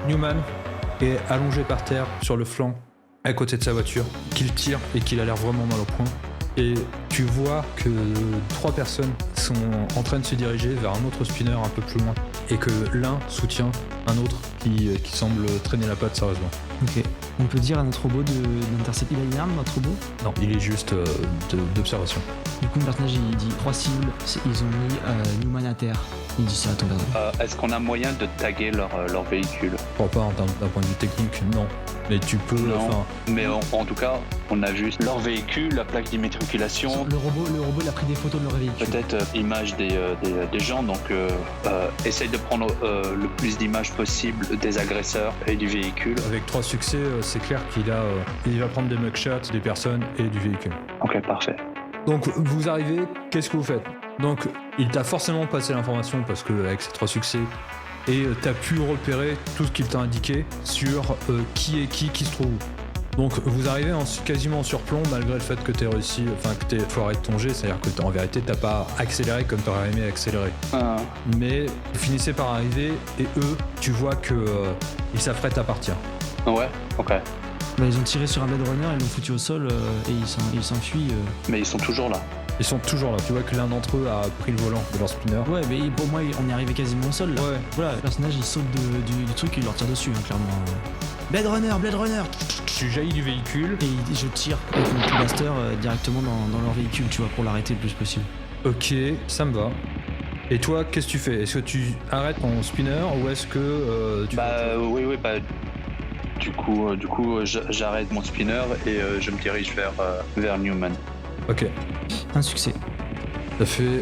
Newman est allongé par terre sur le flanc à côté de sa voiture, qu'il tire et qu'il a l'air vraiment mal au point. Et tu vois que 3 personnes sont en train de se diriger vers un autre spinner un peu plus loin et que l'un soutient un autre qui semble traîner la patte sérieusement. Ok. On peut dire à notre robot d'intercepter. Il a une arme, notre robot? Non, il est juste d'observation. Du coup, le personnage il dit 3 cibles, ils ont mis Newman à terre. Il dit ça à ton personnage. Est-ce qu'on a moyen de taguer leur véhicule? Je crois pas en termes d'un point de vue technique, non. Mais tu peux. Non. Enfin, Mais en tout cas, on a juste leur véhicule, la plaque d'immatriculation, Le robot il a pris des photos de leur véhicule. peut-être image des gens, donc essaye de prendre le plus d'images possible des agresseurs et du véhicule. avec 3 succès, c'est clair qu'il va prendre des mugshots des personnes et du véhicule. Ok, parfait. Donc vous arrivez, qu'est-ce que vous faites? Donc il t'a forcément passé l'information parce qu'avec ces 3 succès, et t'as pu repérer tout ce qu'il t'a indiqué sur qui est qui se trouve où. Donc vous arrivez quasiment en surplomb malgré le fait que t'aies réussi, enfin que t'aies foiré de ton jet, c'est-à-dire que en vérité t'as pas accéléré comme t'aurais aimé accélérer. Mais vous finissez par arriver et eux, tu vois que ils s'apprêtent à partir. Ouais, ok. Bah, ils ont tiré sur un Blade Runner, ils l'ont foutu au sol et ils s'enfuient. Mais ils sont toujours là. Ils sont toujours là. Tu vois que l'un d'entre eux a pris le volant de leur spinner. Ouais, mais pour moi, on est arrivé quasiment au sol là. Ouais. Voilà, le personnage il saute du truc et il leur tire dessus, hein, clairement. Blade Runner! Tu jaillis du véhicule. Et je tire avec mon blaster directement dans leur véhicule, tu vois, pour l'arrêter le plus possible. Ok, ça me va. Et toi, qu'est-ce que tu fais? Est-ce que tu arrêtes ton spinner ou est-ce que tu... Oui, du coup, j'arrête mon spinner et je me dirige vers Newman. Ok. Un succès. Ça fait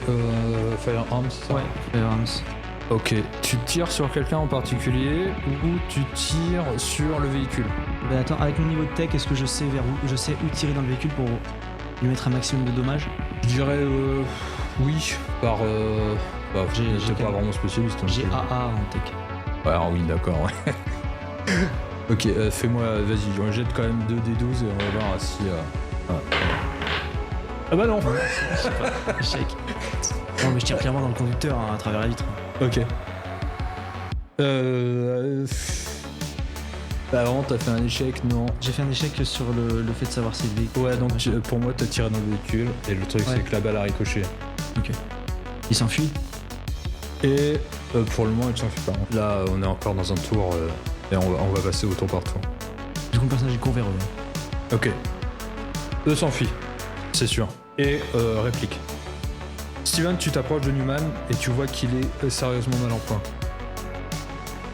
Firearms, c'est ça? Ouais, Firearms. Ok. Tu tires sur quelqu'un en particulier ou tu tires sur le véhicule? Bah attends, avec mon niveau de tech, est-ce que je sais où tirer dans le véhicule pour lui mettre un maximum de dommages? Je dirais oui, par... j'ai pas vraiment spécialiste. hein, J'ai AA en tech. Ouais, ah oui, d'accord, ouais. Ok, fais-moi, vas-y, on jette quand même 2 D12 et on va voir si... Ah bah non. Échec. Non mais je tire clairement dans le conducteur hein, à travers la vitre. Ok. Bah vraiment, t'as fait un échec, non? J'ai fait un échec sur le fait de savoir si le véhicule... Ouais, donc pour moi, t'as tiré dans le véhicule et le truc, Ouais. c'est que la balle a ricoché. Ok. Il s'enfuit. Et pour le moment, il s'enfuit pas. Là, on est encore dans un tour et on va passer au tour par tour. Du coup le personnage il court vers eux. Ok. Eux s'enfuient, c'est sûr. Et réplique. Steven, tu t'approches de Newman et tu vois qu'il est sérieusement mal en point.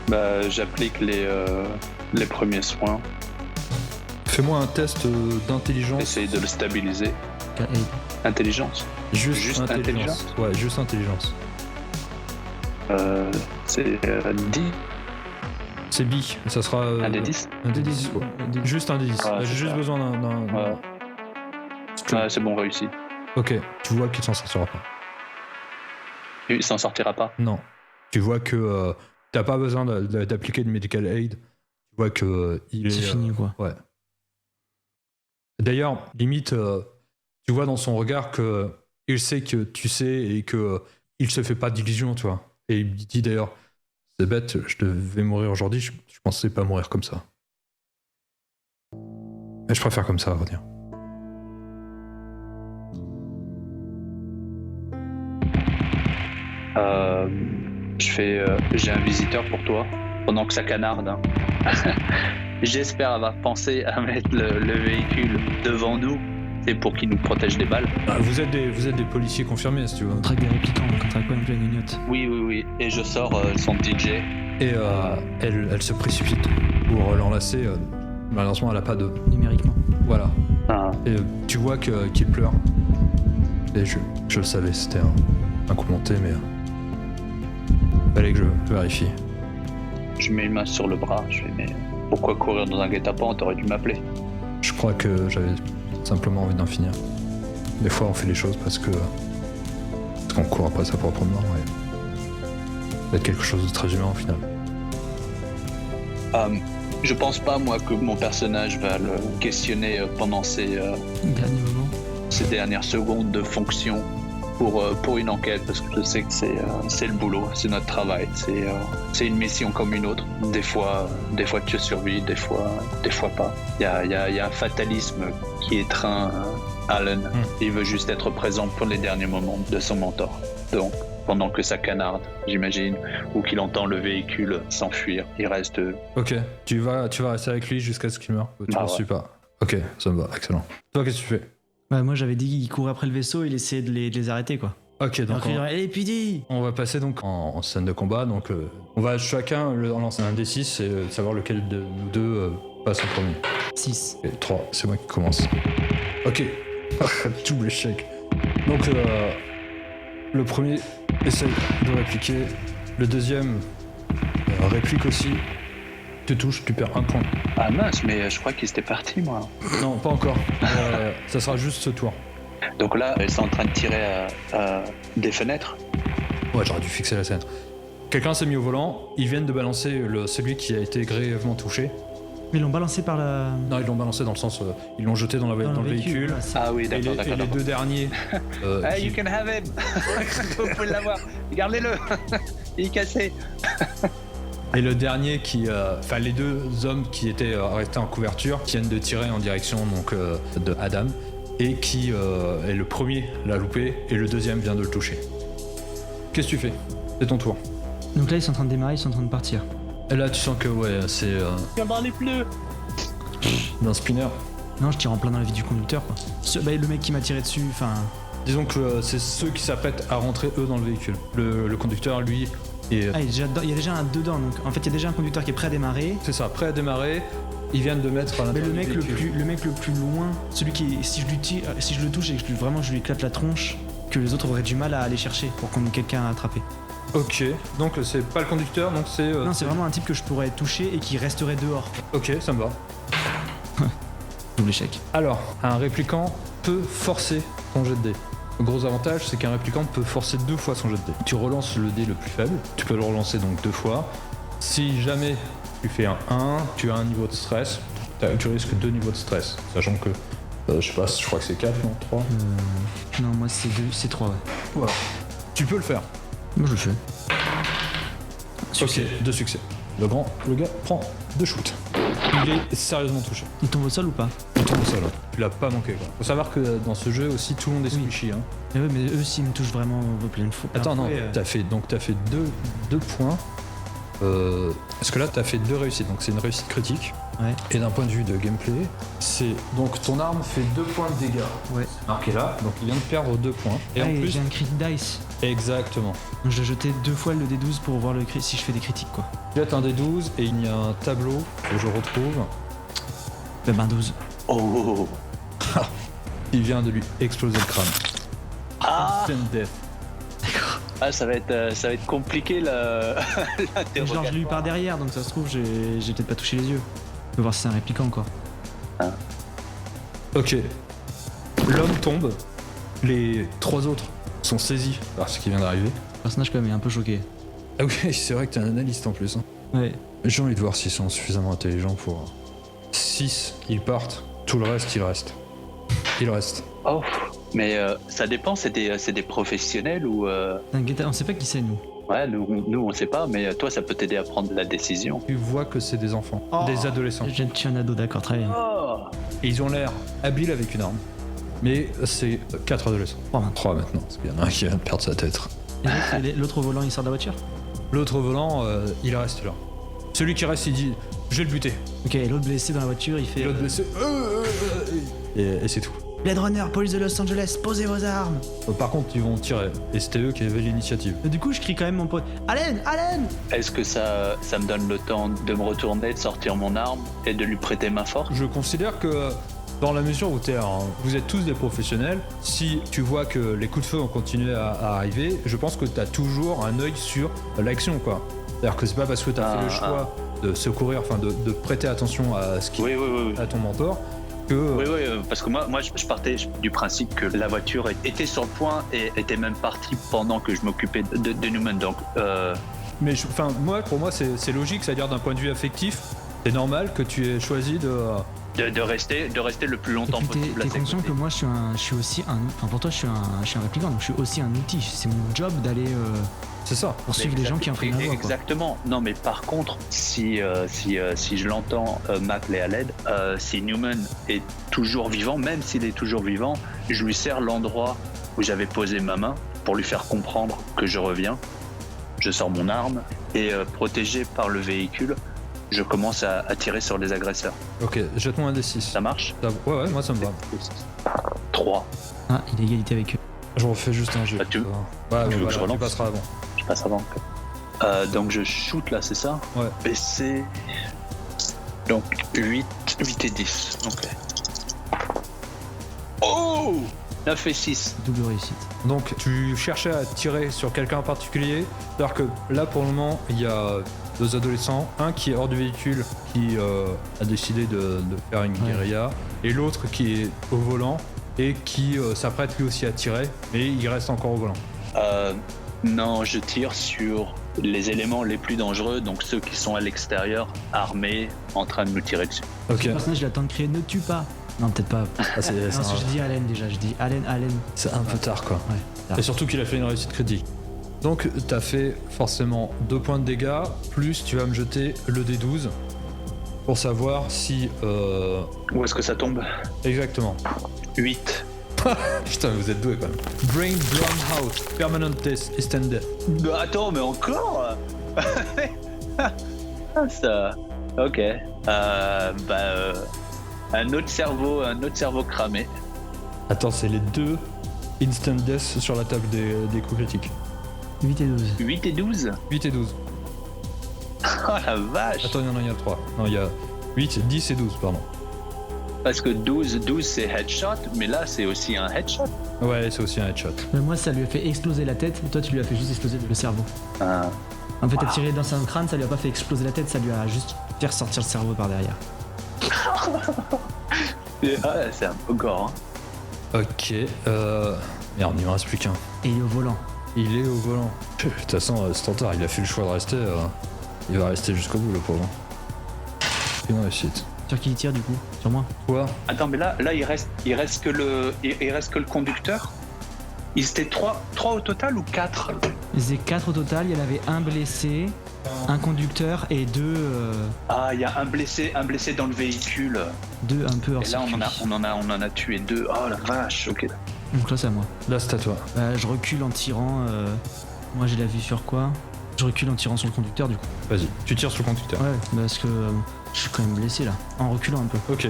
Bah, j'applique les premiers soins, Fais-moi un test d'intelligence. essayer de le stabiliser. K8. Intelligence. Juste intelligence. Ouais, juste intelligence. C'est 10. C'est B, ça sera... Un des 10. Un des 10, ouais. Juste un des 10. Ah, J'ai c'est juste ça. besoin d'un... Ouais. Ah, c'est bon, réussi. Ok, tu vois qu'il s'en sortira pas. Il s'en sortira pas. Non. Tu vois que t'as pas besoin d'appliquer de medical aid. Tu vois que il est... C'est fini quoi. Ouais. D'ailleurs, limite, tu vois dans son regard que il sait que tu sais et que il se fait pas d'illusions, tu vois. Et il dit d'ailleurs, c'est bête, je devais mourir aujourd'hui, je pensais pas mourir comme ça. Mais je préfère comme ça, à vrai dire. J'ai un visiteur pour toi, pendant que ça canarde. Hein. J'espère elle va penser à mettre le véhicule devant nous, c'est pour qu'il nous protège des balles. Ah, vous êtes des policiers confirmés, si tu veux. On traque des répliquants, on traque pas une pleine gnognotte. Oui. Et je sors son DJ. Et elle se précipite pour l'enlacer. Malheureusement, elle a pas de... Numériquement. Voilà. Ah. Et tu vois qu'il pleure. Et je le savais, c'était un coup monté, mais... fallait que je vérifie. Je mets une main sur le bras, je fais mais pourquoi courir dans un guet-apens, t'aurais dû m'appeler. Je crois que j'avais simplement envie d'en finir. Des fois, on fait les choses parce qu'on court après sa propre mort. Et... c'est quelque chose de très humain, au final. Je pense pas, moi, que mon personnage va le questionner pendant Dernier moment. ces dernières secondes de fonction pour une enquête, parce que je sais que c'est le boulot, c'est notre travail, c'est une mission comme une autre. Des fois tu survis, des fois pas. Il y a un fatalisme qui étreint Alan. Il veut juste être présent pour les derniers moments de son mentor. Donc, pendant que ça canarde, j'imagine, ou qu'il entend le véhicule s'enfuir, il reste... Ok, tu vas rester avec lui jusqu'à ce qu'il meure. Tu ne suis pas. Ok, ça me va, excellent. Toi, qu'est-ce que tu fais? Ouais, moi j'avais dit qu'il courait après le vaisseau, il essayait de les arrêter quoi. Ok, donc Allez, PD! on va passer donc en scène de combat. Donc on va chacun lancer un D6 et savoir lequel de nous deux passe en premier. 6. Et 3, c'est moi qui commence. Ok, double échec. Donc le premier essaye de répliquer, le deuxième réplique aussi. Tu touches, tu perds un point. Ah mince, mais je crois qu'ils étaient partis, moi. Non, pas encore. Ça sera juste ce tour. Donc là, elles sont en train de tirer à des fenêtres. Ouais, j'aurais dû fixer la scène. Quelqu'un s'est mis au volant, ils viennent de balancer celui qui a été grièvement touché. Mais ils l'ont balancé par la... Non, ils l'ont balancé dans le sens, ils l'ont jeté dans le véhicule. Ah oui, Et d'accord. les deux derniers... Hey, you can have him. Vous pouvez l'avoir. Gardez-le. Il est cassé. Et le dernier enfin les deux hommes qui étaient restés en couverture viennent de tirer en direction donc, de Adam et qui est le premier l'a loupé et le deuxième vient de le toucher. Qu'est-ce que tu fais? C'est ton tour. Donc là ils sont en train de démarrer, ils sont en train de partir. Et là tu sens que ouais c'est... Dans les pneus. d'un spinner. Non, je tire en plein dans la vie du conducteur quoi. Le mec qui m'a tiré dessus, enfin... Disons que c'est ceux qui s'apprêtent à rentrer eux dans le véhicule. Le conducteur lui... Et Ah, il y a déjà un dedans, donc en fait il y a déjà un conducteur qui est prêt à démarrer. c'est ça, prêt à démarrer, ils viennent de mettre à Mais l'intérieur le mec du véhicule. le mec le plus loin, celui qui si je lui tire, si je le touche et que je lui éclate la tronche, que les autres auraient du mal à aller chercher pour qu'on ait quelqu'un à attraper. Ok, donc c'est pas le conducteur, donc c'est... Non, c'est vraiment un type que je pourrais toucher et qui resterait dehors. Ok, ça me va. Double échec. Alors, un répliquant peut forcer ton jet de dé. Le gros avantage, c'est qu'un répliquant peut forcer 2 fois son jet de dé. Tu relances le dé le plus faible, tu peux le relancer donc 2 fois. Si jamais tu fais un 1, tu as un niveau de stress, tu risques 2 niveaux de stress, sachant que, je sais pas, je crois que c'est 4, non 3. Non, moi c'est 2, c'est 3, ouais. Voilà. Tu peux le faire. Moi je le fais. Ok, 2 succès. Le gars prend 2 shoots. Il est sérieusement touché. Il tombe au sol ou pas? Il tombe au sol. Tu l'as pas manqué quoi. Faut savoir que dans ce jeu aussi tout le monde est Oui. squishy. Hein. Mais ouais, mais eux s'ils me touchent vraiment plein fois. Attends, non, Ouais, t'as fait 2 points. Parce que là, t'as fait 2 réussites, donc c'est une réussite critique. Ouais. Et d'un point de vue de gameplay, c'est donc ton arme fait 2 points de dégâts. Ouais. Marqué là, donc il vient de perdre 2 points. Et Ah, en plus, j'ai un crit dice. exactement. Donc je dois jeter 2 fois le D12 pour voir si je fais des critiques quoi. Jette un des 12 et il y a un tableau que je retrouve. Ben 12. Oh. Il vient de lui exploser le crâne. Ah. Instant death. Ah, ça va être compliqué Genre l'interrogatoire. je l'ai eu par derrière donc ça se trouve j'ai peut-être pas touché les yeux. On va voir si c'est un répliquant encore. Ok. L'homme tombe. Les 3 autres sont saisis par ce qui vient d'arriver. Le personnage quand même est un peu choqué. Ah oui, c'est vrai que t'es un analyste en plus. Hein. Ouais. J'ai envie de voir s'ils sont suffisamment intelligents pour... 6, ils partent. Tout le reste, il reste. Il reste. Oh. Mais ça dépend, c'est des professionnels ou... T'inquiète, on sait pas qui c'est nous. Ouais, nous on sait pas, mais toi ça peut t'aider à prendre la décision. Tu vois que c'est des enfants, des adolescents. Je suis un ado, d'accord, très bien. Oh. Et ils ont l'air habiles avec une arme. Mais c'est 4 adolescents. 3 maintenant, parce qu'il y en a un qui vient de perdre sa tête. Et l'autre au volant il sort de la voiture? L'autre au volant, il reste là. Celui qui reste, il dit « Je vais le buter Ok, et l'autre blessé dans la voiture il ». fait... Et l'autre blessé « Et c'est tout. Blade Runner, police de Los Angeles, posez vos armes! Par contre, ils vont tirer. Et c'était eux qui avaient l'initiative. Et du coup je crie quand même mon pote. Allen! Allen! Est-ce que ça me donne le temps de me retourner, de sortir mon arme et de lui prêter main forte? Je considère que dans la mesure où vous êtes tous des professionnels, si tu vois que les coups de feu ont continué à arriver, je pense que tu as toujours un œil sur l'action, quoi. C'est-à-dire que c'est pas parce que tu as fait le choix de secourir, enfin de prêter attention à ce qui Oui. à ton mentor, que... Oui, parce que moi je partais du principe que la voiture était sur le point et était même partie pendant que je m'occupais de Newman, donc... Mais pour moi, c'est logique, c'est-à-dire d'un point de vue affectif, C'est normal que tu aies choisi de rester le plus longtemps Et puis possible à t'es ses conscient côtés. que moi je suis aussi un. Enfin pour toi je suis un répliquant, donc je suis aussi un outil. C'est mon job d'aller C'est ça. poursuivre les gens qui impriment la voix. Quoi. Exactement. Non, mais par contre, si je l'entends m'appeler à l'aide, si Newman est toujours vivant, même s'il est toujours vivant, je lui serre l'endroit où j'avais posé ma main pour lui faire comprendre que je reviens. Je sors mon arme et protégé par le véhicule, je commence à tirer sur les agresseurs. Ok, jette-moi un D6. Ça marche? Ouais, moi ça me va. 3. Ah, il est égalité avec eux. Je refais juste un jet. Bah, tu- Ouais, tu veux que je tu relance passeras avant. Je passe avant. Donc je shoot là, c'est ça? Ouais. Et c'est. Donc 8 et 10. Ok. Oh! 9 et 6. Double réussite. Donc tu cherchais à tirer sur quelqu'un en particulier. C'est-à-dire que là pour le moment il y a 2 adolescents, un qui est hors du véhicule qui a décidé de faire une guérilla, et l'autre qui est au volant et qui s'apprête lui aussi à tirer, mais il reste encore au volant. Non, je tire sur les éléments les plus dangereux, donc ceux qui sont à l'extérieur, armés, en train de nous tirer dessus. Ok. Le personnage il attend de crier ne tue pas. Non peut-être pas. Ah, c'est Non, parce que je dis Allen déjà, je dis Allen. c'est un peu tard quoi. Ouais. tard. Et surtout qu'il a fait une réussite critique. Donc t'as fait forcément 2 points de dégâts, plus tu vas me jeter le D12 pour savoir si... Où est-ce que ça tombe? Exactement. 8. Putain, vous êtes doué quand même. Brain blown out, permanent test, instant death. Attends, mais encore? Ça. Ok. Un autre cerveau cramé. Attends, c'est les 2 instant death sur la table des coups critiques. 8 et 12. 8 et 12. 8 et 12. Oh la vache. Attends, non, il y a 3. Non, il y a 8, 10 et 12, pardon. Parce que 12 c'est headshot, mais là c'est aussi un headshot. Ouais, c'est aussi un headshot. Mais moi ça lui a fait exploser la tête, et toi tu lui as fait juste exploser le cerveau. En fait, t'as tiré dans son crâne, ça lui a pas fait exploser la tête, ça lui a juste fait ressortir le cerveau par derrière. Ouais, c'est un peu gore. Hein. Ok, merde, il me reste plus qu'un. Et il est au volant. Il est au volant. De toute façon, Stantar, il a fait le choix de rester. Il va rester jusqu'au bout, le pauvre. Une réussite. Sur qui il tire du coup? Sur moi? Quoi? Attends, mais là il reste que le conducteur. Ils étaient 3 au total ou 4? Ils étaient 4 au total, il y en avait un blessé, un conducteur et deux Il y a un blessé dans le véhicule. un peu hors Et là circuit. on en a tué 2. Oh la vache, ok. Donc là c'est à moi. Là, c'est à toi. Je recule en tirant. Moi j'ai la vue sur quoi? Je recule en tirant sur le conducteur du coup. Vas-y, tu tires sur le conducteur. Ouais, parce que je suis quand même blessé là. En reculant un peu. Ok,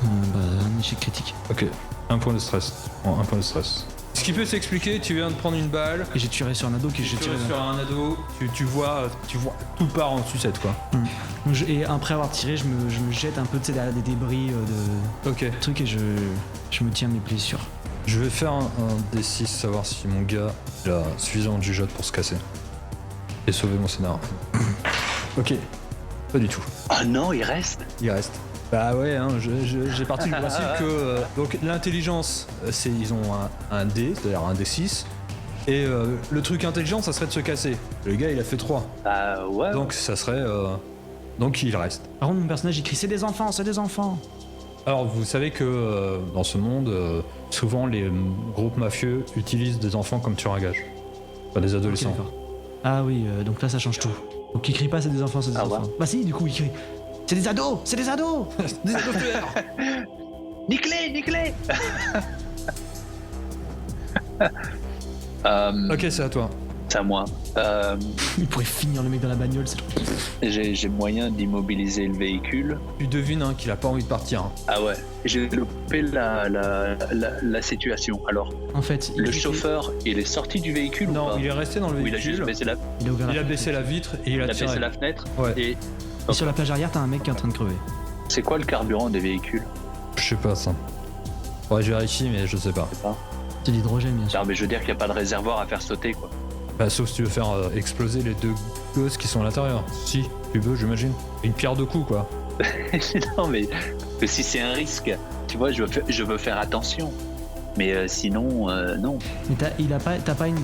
Un échec critique. ok. Un point de stress. Bon, un point de stress. Ce qui peut s'expliquer, tu viens de prendre une balle. Et j'ai tiré sur un ado que j'ai Tu tiré. tires sur un ado, tu vois tout part en sucette quoi. Donc, et après avoir tiré, je me jette un peu derrière des débris de Ok. trucs et je me tiens mes blessures. Je vais faire un D6, savoir si mon gars il a suffisamment de jugeote pour se casser. Et sauver mon scénario. Ok. Pas du tout. Oh non, il reste. Il reste. Bah ouais, hein, j'ai parti du principe que donc l'intelligence, ils ont un D, c'est-à-dire un D6, et le truc intelligent, ça serait de se casser. Le gars, il a fait 3, Ouais. donc ça serait, donc il reste. Par contre, mon personnage il crie c'est des enfants, c'est des enfants. Alors vous savez que dans ce monde, souvent les groupes mafieux utilisent des enfants comme tueurs à gages, pas des Ok, adolescents. d'accord. Ah oui, donc là ça change tout. Donc il crie pas c'est des enfants, c'est des Ah enfants. ouais. Bah si, du coup il crie c'est des ados, c'est des ados. Des ados tueurs. Nique-les. Ok, c'est à toi. C'est à moi. Il pourrait finir le mec dans la bagnole, c'est trop. J'ai moyen d'immobiliser le véhicule. Tu devines hein, qu'il a pas envie de partir. Hein. Ah ouais. J'ai loupé la situation. Alors, En fait, le chauffeur, il est sorti du véhicule ou Non, pas? il est resté dans le Ou il a juste véhicule. baissé la, il a ouvert Il la a baissé la vitre et il a tiré. baissé la fenêtre. Ouais. Et Et sur la plage arrière, t'as un mec qui est en train de crever. c'est quoi le carburant des véhicules? Je sais pas ça. Ouais, je vérifie, mais je sais pas. Je sais pas. C'est l'hydrogène, bien sûr. Non, mais je veux dire qu'il n'y a pas de réservoir à faire sauter, quoi. Bah, sauf si tu veux faire exploser les 2 gosses qui sont à l'intérieur. Si, tu veux, j'imagine. Une pierre de coups, quoi. Non, mais que si c'est un risque, tu vois, je veux faire attention. Mais sinon, non. Mais t'as pas une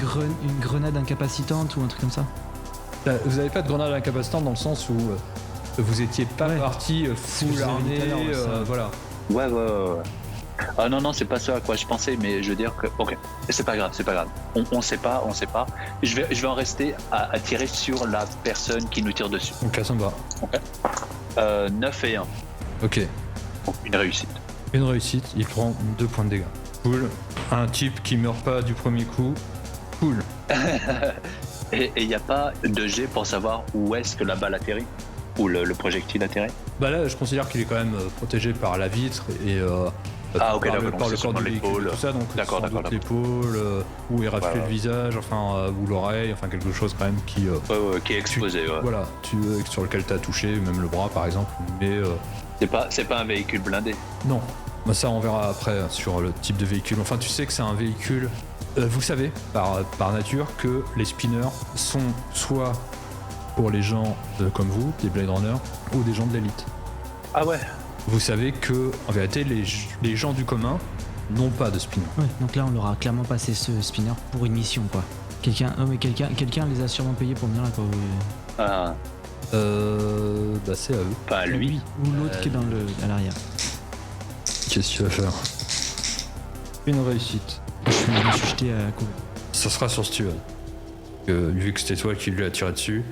grenade incapacitante ou un truc comme ça? Vous avez pas de grenade incapacitante dans le sens où Vous étiez pas Ouais. parti que full je vous avais dit armé, tout à l'heure, ouais, ça. voilà. Ouais. Ah non, c'est pas ça à quoi je pensais, mais je veux dire que, ok, c'est pas grave. On sait pas. Je vais en rester à tirer sur la personne qui nous tire dessus. Donc là, ça me va. 9 et 1, Ok. donc une réussite. Une réussite, il prend 2 points de dégâts. Cool. Un type qui meurt pas du premier coup. Cool. Et il n'y a pas de jet pour savoir où est-ce que la balle atterrit, ou le projectile atterrit. Bah là, je considère qu'il est quand même protégé par la vitre et Ah, ok, par, d'accord, le, donc par c'est le corps seulement du véhicule, l'épaule. tout ça, donc D'accord, sans doute d'accord. l'épaule, où est raflé Ouais, le ouais. visage, enfin, ou l'oreille, enfin quelque chose quand même qui, Ouais, qui est exposé. Ouais. voilà, sur lequel t'as touché, même le bras par exemple, mais C'est pas un véhicule blindé. non. Bah, ça, on verra après sur le type de véhicule. Enfin, tu sais que c'est un véhicule. Vous savez, par nature, que les spinners sont soit pour les gens comme vous, des Blade Runner, ou des gens de l'élite. Ah ouais. Vous savez que, en vérité, les gens du commun n'ont pas de spinner. Ouais, donc là, on leur a clairement passé ce spinner pour une mission, quoi. Quelqu'un les a sûrement payés pour venir là, quoi. Ah, Bah c'est à eux. pas lui. Ou l'autre qui est à l'arrière. Qu'est-ce que tu vas faire? Une réussite. Je me suis jeté à couvert. Ça sera sur Steven. Vu que c'était toi qui lui as tiré dessus,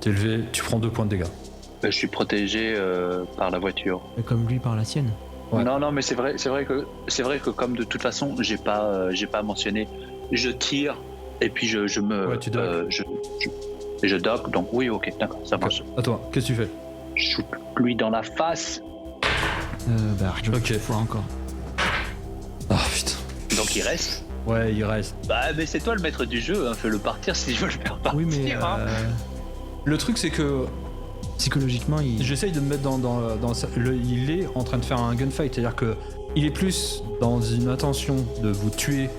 t'es levé, tu prends 2 points de dégâts. Je suis protégé par la voiture. Comme lui par la sienne. Ouais. Non, mais c'est vrai que comme de toute façon, j'ai pas mentionné, je tire et puis je me, Ouais, tu docks. je dock. Donc oui, ok, d'accord, ça marche. À toi, qu'est-ce que tu fais? Je shoot lui dans la face. Une fois encore. Ah putain. Donc il reste. Ouais, il reste. Bah, mais c'est toi le maître du jeu, hein, fais-le partir si je veux le faire partir. Oui, mais hein. Le truc, c'est que psychologiquement, j'essaye de me mettre il est en train de faire un gunfight, c'est-à-dire que il est plus dans une intention de vous tuer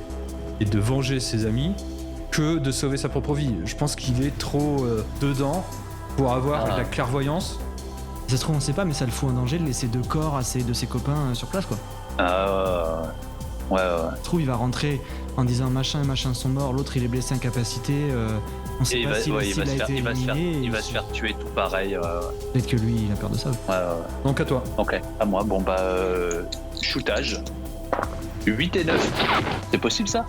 et de venger ses amis que de sauver sa propre vie. Je pense qu'il est trop dedans pour avoir de la clairvoyance. ça se trouve, on sait pas, mais ça le fout en danger de laisser 2 corps de ses copains sur place, quoi. Ouais. Ça se trouve, il va rentrer en disant machin et machin sont morts, l'autre il est blessé, incapacité. On sait Et pas si la cible a été éliminée. il va se faire tuer tout pareil. Peut-être que lui, il a peur de ça. Ouais. Donc à toi. Ok, à moi. Bon bah, shootage. 8 et 9. C'est possible ça?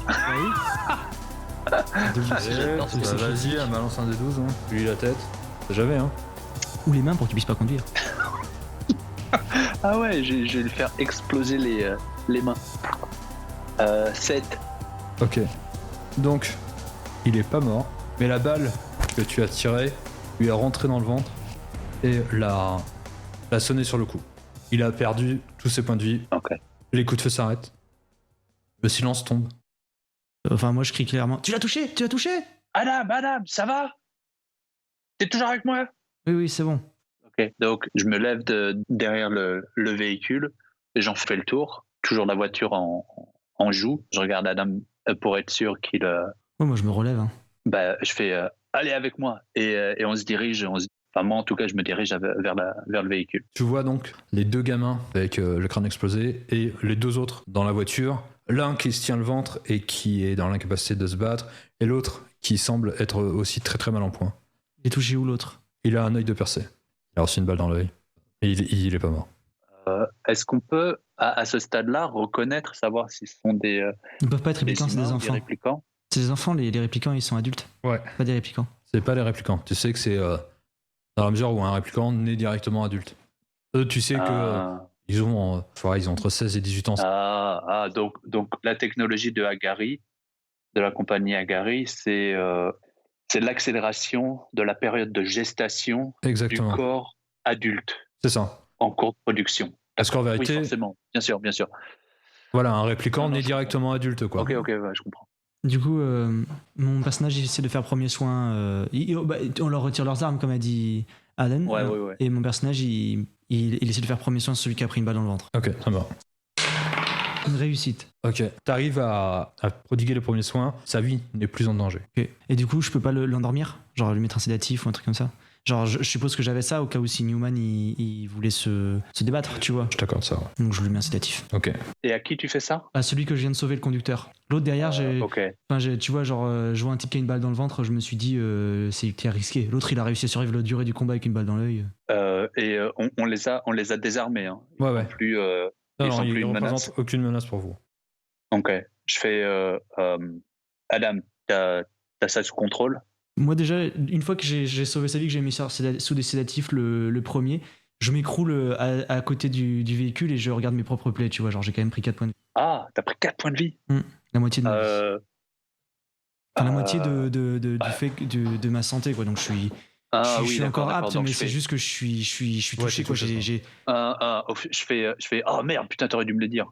J'adore ce jeu. Vas-y, elle balance un des 12, hein. Lui la tête. J'avais, hein. Ou les mains pour qu'il puisse pas conduire. Ah ouais, je vais lui faire exploser les mains. 7. Ok. Donc, il est pas mort, mais la balle que tu as tirée lui est rentrée dans le ventre et l'a sonné sur le cou. Il a perdu tous ses points de vie. Ok. Les coups de feu s'arrêtent. Le silence tombe. Enfin, moi je crie clairement. Tu l'as touché? Adam, ça va? T'es toujours avec moi? Oui, c'est bon. Ok, donc je me lève derrière le véhicule et j'en fais le tour. Toujours la voiture en joue. Je regarde Adam pour être sûr qu'il. Ouais, moi je me relève. Hein. Bah, je fais allez avec moi et on se dirige. Enfin, moi en tout cas, je me dirige vers le véhicule. Tu vois donc les 2 gamins avec le crâne explosé et les 2 autres dans la voiture. L'un qui se tient le ventre et qui est dans l'incapacité de se battre, et l'autre qui semble être aussi très très mal en point. Il est touché où l'autre? Il a un œil de percé. Il a reçu une balle dans l'œil. Et il est pas mort. Est-ce qu'on peut, à ce stade-là, reconnaître, savoir s'ils sont des. Ils peuvent pas être réplicants, c'est des enfants. Réplicants. C'est des enfants, les réplicants ils sont adultes. Ouais. Pas des réplicants. C'est pas les réplicants. Tu sais que c'est dans la mesure où un réplicant naît directement adulte. Eux, tu sais que ils ont entre 16 et 18 ans. Donc la technologie de Agari, de la compagnie Agari, c'est l'accélération de la période de gestation Exactement. du corps adulte C'est ça. en cours de production. Parce qu'en vérité, oui, forcément, bien sûr. Voilà, un réplicant Non, naît je directement adulte, quoi. Ok, ouais, je comprends. Du coup, mon personnage il essaie de faire premier soin. On leur retire leurs armes, comme a dit Aden. Ouais. Et mon personnage il essaie de faire premier soin à celui qui a pris une balle dans le ventre. Ok, ça va. Une réussite. Ok, t'arrives à prodiguer le premier soin, sa vie n'est plus en danger. Ok. Et du coup, je peux pas l'endormir? Genre lui mettre un sédatif ou un truc comme ça? Genre, je suppose que j'avais ça au cas où si Newman il voulait se débattre, tu vois. Je t'accorde ça, ouais. Donc je lui mets un sédatif. Ok. Et à qui tu fais ça? À celui que je viens de sauver, le conducteur. L'autre derrière, Ok. tu vois, genre, je vois un type qui a une balle dans le ventre, je me suis dit, c'est qui a risqué. L'autre, il a réussi à survivre la durée du combat avec une balle dans l'œil. On les a désarmés. Hein. Ils Ouais. sont plus, Non, ils sont plus il une représente menace. aucune menace pour vous. Ok. Je fais Adam, t'as ça sous contrôle? Moi, déjà, une fois que j'ai sauvé sa vie, que j'ai mis sous des sédatifs le premier, je m'écroule à côté du véhicule et je regarde mes propres plaies, tu vois. Genre, j'ai quand même pris 4 points de vie. Ah, t'as pris 4 points de vie. La moitié de ma vie. Enfin, la moitié du ouais. fait de ma santé, quoi. Donc, je suis encore apte, mais c'est juste que je suis touché, quoi. Je fais oh merde, putain, t'aurais dû me le dire.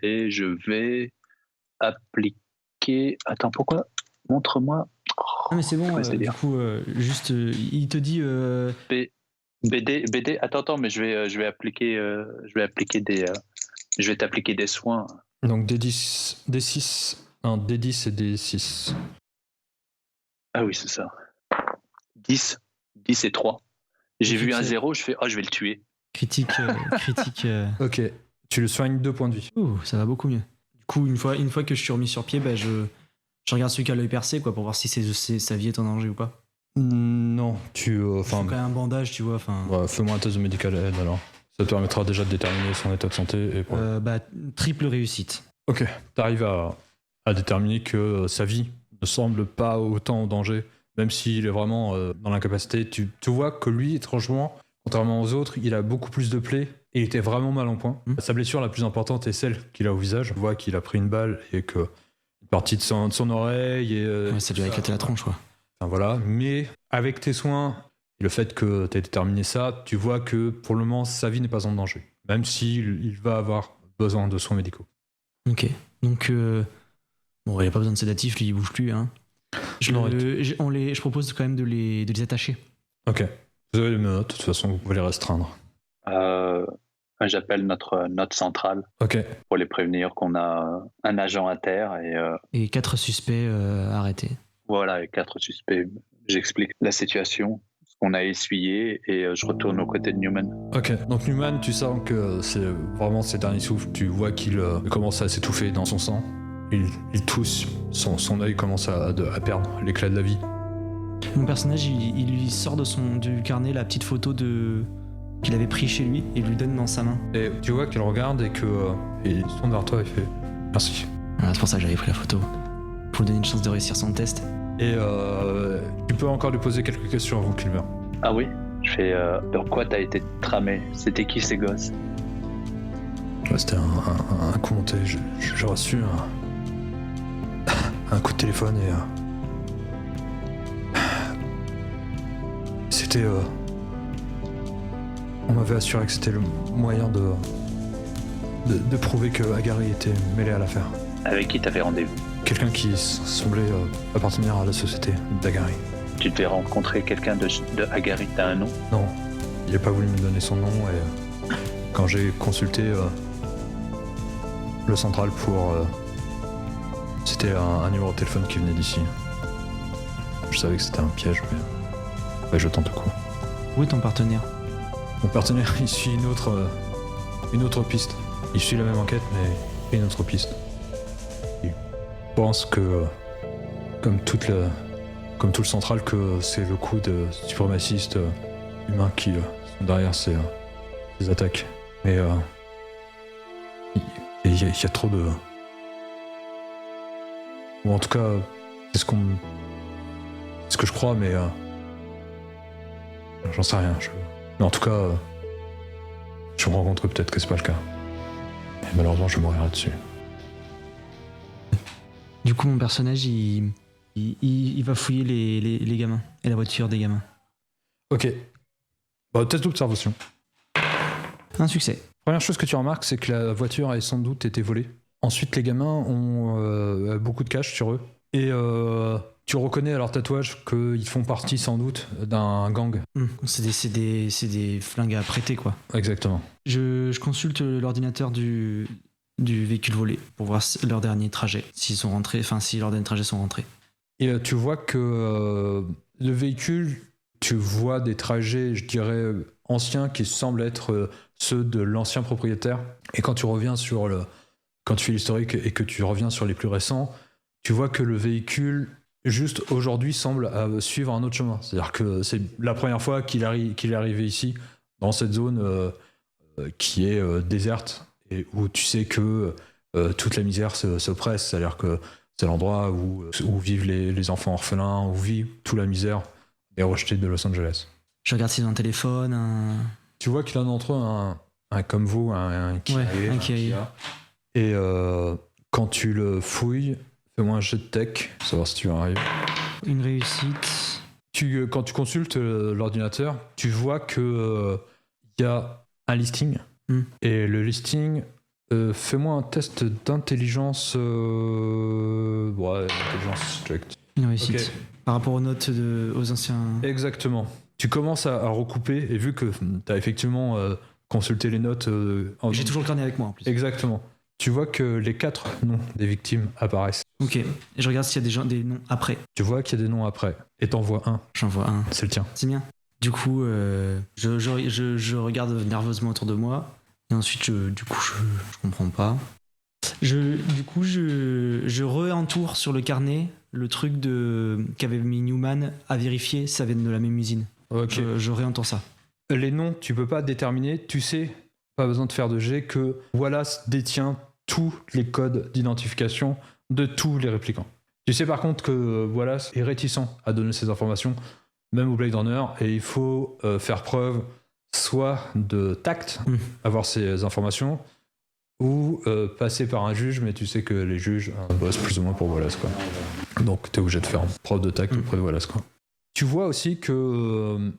Et je vais appliquer. Attends, pourquoi? Montre-moi. Non, mais c'est bon, Ouais, du coup, juste, il te dit. BD, attends, mais je vais appliquer des. Je vais t'appliquer des soins. Donc D10, D6. Non, D10 et D6. Ah oui, c'est ça. 10 et 3. J'ai vu un 0, je fais je vais le tuer. Critique. Ok. Tu le soignes 2 points de vie. Ouh, ça va beaucoup mieux. Du coup, une fois que je suis remis sur pied, bah, je regarde celui qui a l'œil percé, quoi, pour voir si sa vie est en danger ou pas. Non, Il faut quand même un bandage, tu vois. Ouais, fais-moi un test de medical aid alors. Ça te permettra déjà de déterminer son état de santé. Et triple réussite. Ok, t'arrives à déterminer que sa vie ne semble pas autant en danger, même s'il est vraiment dans l'incapacité. Tu vois que lui, étrangement, contrairement aux autres, il a beaucoup plus de plaies et il était vraiment mal en point. Sa blessure la plus importante est celle qu'il a au visage. On voit qu'il a pris une balle et que une partie de son oreille et ça lui a éclaté la tronche, quoi. Enfin, voilà, mais avec tes soins et le fait que tu aies déterminé ça, tu vois que pour le moment sa vie n'est pas en danger, même s'il va avoir besoin de soins médicaux. Ok, donc bon, il a pas besoin de sédatif, lui il bouge plus, hein. Je propose quand même de les attacher. Ok, vous avez les menottes, de toute façon vous pouvez les restreindre. J'appelle notre centrale pour les prévenir qu'on a un agent à terre et 4 suspects arrêtés. Voilà, et 4 suspects. J'explique la situation, ce qu'on a essuyé, et je retourne aux côtés de Newman. Ok, donc Newman, tu sens que c'est vraiment ses derniers souffles. Tu vois qu'il commence à s'étouffer dans son sang. Il tousse, son œil commence à perdre l'éclat de la vie. Mon personnage, il lui sort du carnet la petite photo qu'il avait pris chez lui et lui donne dans sa main. Et tu vois qu'il regarde et il se tourne vers toi et fait merci. Voilà, c'est pour ça que j'avais pris la photo. Pour lui donner une chance de réussir son test. Et tu peux encore lui poser quelques questions avant qu'il meure. Ah oui? Je fais sur quoi t'as été tramé? C'était qui ces gosses? Ouais, c'était un coup monté. J'ai reçu un coup de téléphone et c'était on m'avait assuré que c'était le moyen de prouver que Agari était mêlé à l'affaire. Avec qui t'avais rendez-vous? Quelqu'un qui semblait appartenir à la société d'Agari. Tu devais rencontrer quelqu'un de Agari, t'as un nom? Non, il n'a pas voulu me donner son nom et quand j'ai consulté le central pour... c'était un numéro de téléphone qui venait d'ici. Je savais que c'était un piège, mais je tente le coup. Où est ton partenaire? Mon partenaire, il suit une autre piste. Il suit la même enquête, mais une autre piste. Il pense que, comme tout le central, que c'est le coup de suprémacistes humains qui sont derrière ces attaques. Mais il y a trop de... Ou en tout cas, c'est ce que je crois, mais j'en sais rien. Mais en tout cas, je me rends compte que peut-être que c'est pas le cas. Et malheureusement, je vais mourir là-dessus. Du coup, mon personnage, il va fouiller les gamins et la voiture des gamins. Ok. Test d'observation. Un succès. Première chose que tu remarques, c'est que la voiture a sans doute été volée. Ensuite, les gamins ont beaucoup de cash sur eux. Et tu reconnais à leur tatouage qu'ils font partie sans doute d'un gang. C'est des flingues à prêter, quoi. Exactement. Je consulte l'ordinateur du véhicule volé pour voir leur dernier trajet, si leurs derniers trajets sont rentrés. Et tu vois que le véhicule tu vois des trajets, je dirais, anciens qui semblent être ceux de l'ancien propriétaire. Et quand tu reviens quand tu fais l'historique et que tu reviens sur les plus récents, tu vois que le véhicule, juste aujourd'hui, semble suivre un autre chemin. C'est-à-dire que c'est la première fois qu'il est arrivé ici, dans cette zone qui est déserte, et où tu sais que toute la misère se presse. C'est-à-dire que c'est l'endroit où vivent les enfants orphelins, où vit toute la misère des rejetés de Los Angeles. Je regarde s'ils ont un téléphone, Tu vois qu'il y en a entre eux un comme vous, un Kia, un Kia. Et quand tu le fouilles, fais-moi un jet de tech, savoir si tu vas arriver. Une réussite. Quand tu consultes l'ordinateur, tu vois que y a un listing. Et le listing, fais-moi un test d'intelligence. Intelligence check. Une réussite. Okay. Par rapport aux notes aux anciens. Exactement. Tu commences à recouper, et vu que tu as effectivement consulté les notes. J'ai toujours le carnet avec moi en plus. Exactement. Tu vois que les 4 noms des victimes apparaissent. Ok. Et je regarde s'il y a des noms après. Tu vois qu'il y a des noms après. Et t'en vois un. J'en vois un. C'est le tien. C'est bien. Du coup, je regarde nerveusement autour de moi. Et ensuite, je comprends pas. Je re-entoure sur le carnet le truc qu'avait mis Newman à vérifier si ça vient de la même usine. Ok. Je réentoure ça. Les noms, tu peux pas déterminer. Tu sais, pas besoin de faire de jet, que Wallace détient tous les codes d'identification de tous les réplicants. Tu sais par contre que Wallace est réticent à donner ces informations, même au Blade Runner, et il faut faire preuve soit de tact, avoir ces informations, ou passer par un juge, mais tu sais que les juges bossent plus ou moins pour Wallace, quoi. Donc t'es obligé de faire preuve de tact auprès de Wallace, quoi. Tu vois aussi que,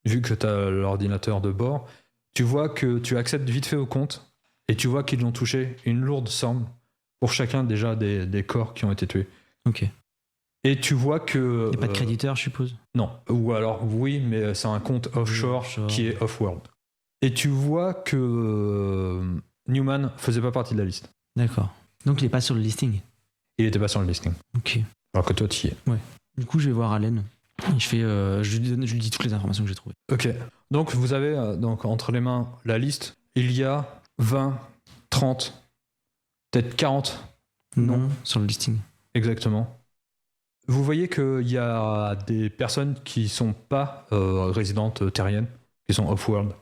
vu que t'as l'ordinateur de bord, tu vois que tu accèdes vite fait au compte, et tu vois qu'ils l'ont touché une lourde somme pour chacun déjà des corps qui ont été tués. Ok. Et tu vois que... Il n'y a pas de créditeur, je suppose. Non. Ou alors, oui, mais c'est un compte offshore qui est off-world. Et tu vois que Newman faisait pas partie de la liste. D'accord. Donc il est pas sur le listing. Il était pas sur le listing. Ok. Alors que toi, tu y es. Ouais. Du coup, je vais voir Allen. Je lui dis toutes les informations que j'ai trouvées. Ok. Donc, vous avez entre les mains la liste. Il y a 20, 30, peut-être 40 noms sur le listing. Exactement. Vous voyez qu'il y a des personnes qui sont pas résidentes terriennes, qui sont off-world.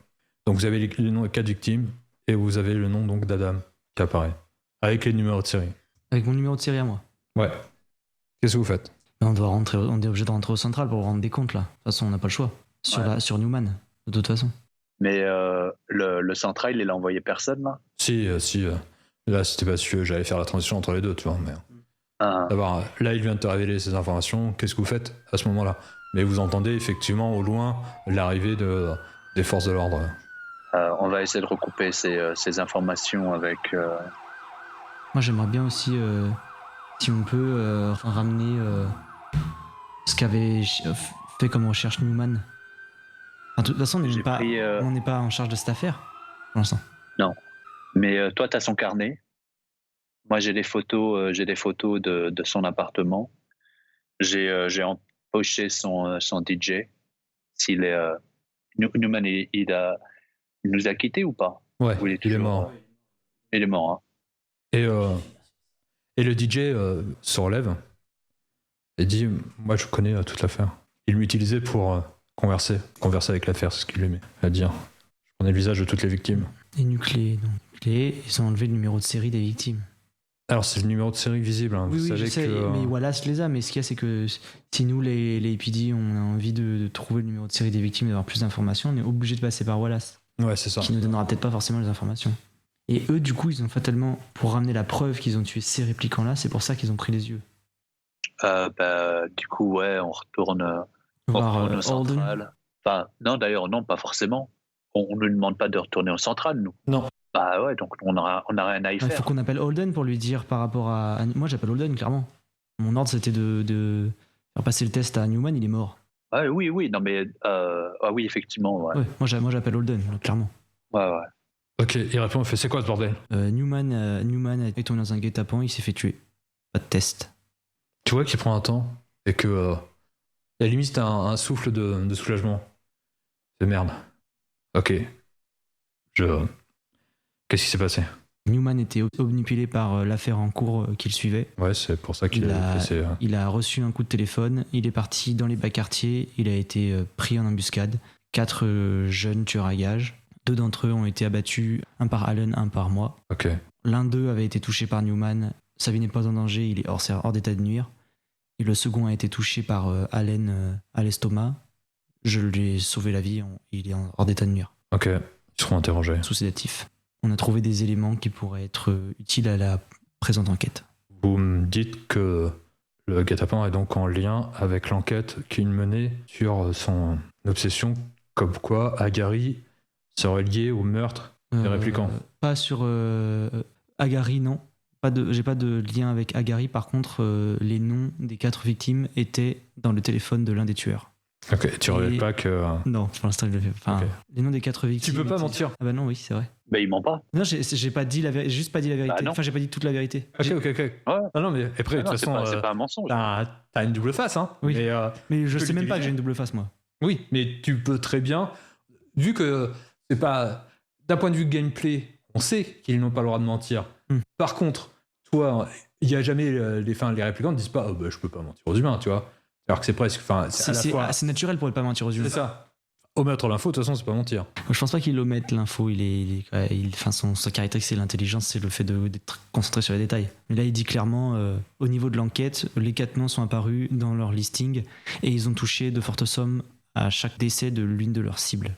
Donc vous avez les noms des 4 victimes, et vous avez le nom donc d'Adam qui apparaît, avec les numéros de série. Avec mon numéro de série à moi. Ouais. Qu'est-ce que vous faites? On est obligé de rentrer au central pour rendre des comptes là. De toute façon, on n'a pas le choix. Sur Newman, de toute façon. Mais le central, il a envoyé personne là? Si. Là, c'était pas sûr, j'allais faire la transition entre les deux, tu vois. Mais... D'abord, là, il vient de te révéler ces informations. Qu'est-ce que vous faites à ce moment-là? Mais vous entendez effectivement au loin l'arrivée des forces de l'ordre. On va essayer de recouper ces informations avec... Moi, j'aimerais bien aussi, si on peut, ramener ce qu'avait fait comme recherche Newman. Enfin, de toute façon, on n'est pas en charge de cette affaire, pour l'instant. Non. Mais toi, tu as son carnet. Moi, j'ai des photos de son appartement. J'ai empoché son DJ. S'il est... Newman, il nous a quittés ou pas? Ouais, il est mort. Il est mort, hein. Et le DJ se relève et dit, moi je connais toute l'affaire. Il m'utilisait pour converser avec l'affaire, c'est ce qu'il aimait à dire. Je connais le visage de toutes les victimes. Et nucléés, ils ont enlevé le numéro de série des victimes. Alors c'est le numéro de série visible, hein. Oui, vous savez je sais, que... mais Wallace les a, mais ce qu'il y a, c'est que si nous, les APD, on a envie de trouver le numéro de série des victimes et d'avoir plus d'informations, on est obligé de passer par Wallace. Ouais, c'est ça. Qui nous donnera peut-être pas forcément les informations. Et eux, du coup, ils ont fatalement, pour ramener la preuve qu'ils ont tué ces réplicants-là, c'est pour ça qu'ils ont pris les yeux. Du coup, ouais, on retourne au central. Enfin, non, d'ailleurs, non, pas forcément. On ne lui demande pas de retourner au central, nous. Non. Bah ouais, donc on a rien à y faire. Il faut qu'on appelle Holden pour lui dire par rapport à... Moi, j'appelle Holden, clairement. Mon ordre, c'était de faire passer le test à Newman, il est mort. Ouais, oui, non mais... oui, effectivement, ouais. Ouais, moi, j'appelle Holden, clairement. Ouais. Ok, il répond, il fait, c'est quoi ce bordel? Newman est tombé dans un guet-apens, il s'est fait tuer. Pas de test. Tu vois qu'il prend un temps et que À la limite, t'as un souffle de soulagement. C'est merde. Ok. Qu'est-ce qui s'est passé? Newman était obnubilé par l'affaire en cours qu'il suivait. Ouais, c'est pour ça qu'il Il a reçu un coup de téléphone, il est parti dans les bas quartiers, il a été pris en embuscade. 4 jeunes tueurs à gages. 2 d'entre eux ont été abattus, un par Allen, un par moi. Ok. L'un d'eux avait été touché par Newman, sa vie n'est pas en danger, il est hors d'état de nuire. Et le second a été touché par Allen à l'estomac. Je lui ai sauvé la vie, il est hors d'état de nuire. Ok. Ils seront interrogés. Sous sédatif. On a trouvé des éléments qui pourraient être utiles à la présente enquête. Vous me dites que le guet-apens est donc en lien avec l'enquête qu'il menait sur son obsession, comme quoi Agari serait lié au meurtre des réplicants. Pas sur Agari, non. J'ai pas de lien avec Agari. Par contre, les noms des 4 victimes étaient dans le téléphone de l'un des tueurs. Ok, tu révèles pas que... Non, pour l'instant, il le fait. Enfin, Ok. les noms des 4 victimes. Tu peux pas mentir. Ah bah non, oui, c'est vrai. Bah, il ment pas. Non, j'ai pas dit la vérité. J'ai juste pas dit la vérité. non. Enfin, j'ai pas dit toute la vérité. Ok. Ouais. Non, mais après, de Ah non, toute façon, c'est pas un mensonge. t'as une double face, hein. Oui. Mais je tu peux sais même pas que l'utiliser. j'ai une double face, moi. Oui, mais tu peux très bien, vu que c'est pas... D'un point de vue gameplay, on sait qu'ils n'ont pas le droit de mentir. Par contre, toi, il y a jamais les réplicants ne disent pas « je peux pas mentir aux humains », tu vois. Alors que c'est presque... C'est à la fois... assez naturel pour ne pas mentir aux humains. C'est ça. Omettre l'info, de toute façon, c'est pas mentir. Je pense pas qu'il omette l'info. Sa caractéristique, c'est l'intelligence, c'est le fait d'être concentré sur les détails. Mais là, il dit clairement, au niveau de l'enquête, les 4 noms sont apparus dans leur listing et ils ont touché de fortes sommes à chaque décès de l'une de leurs cibles.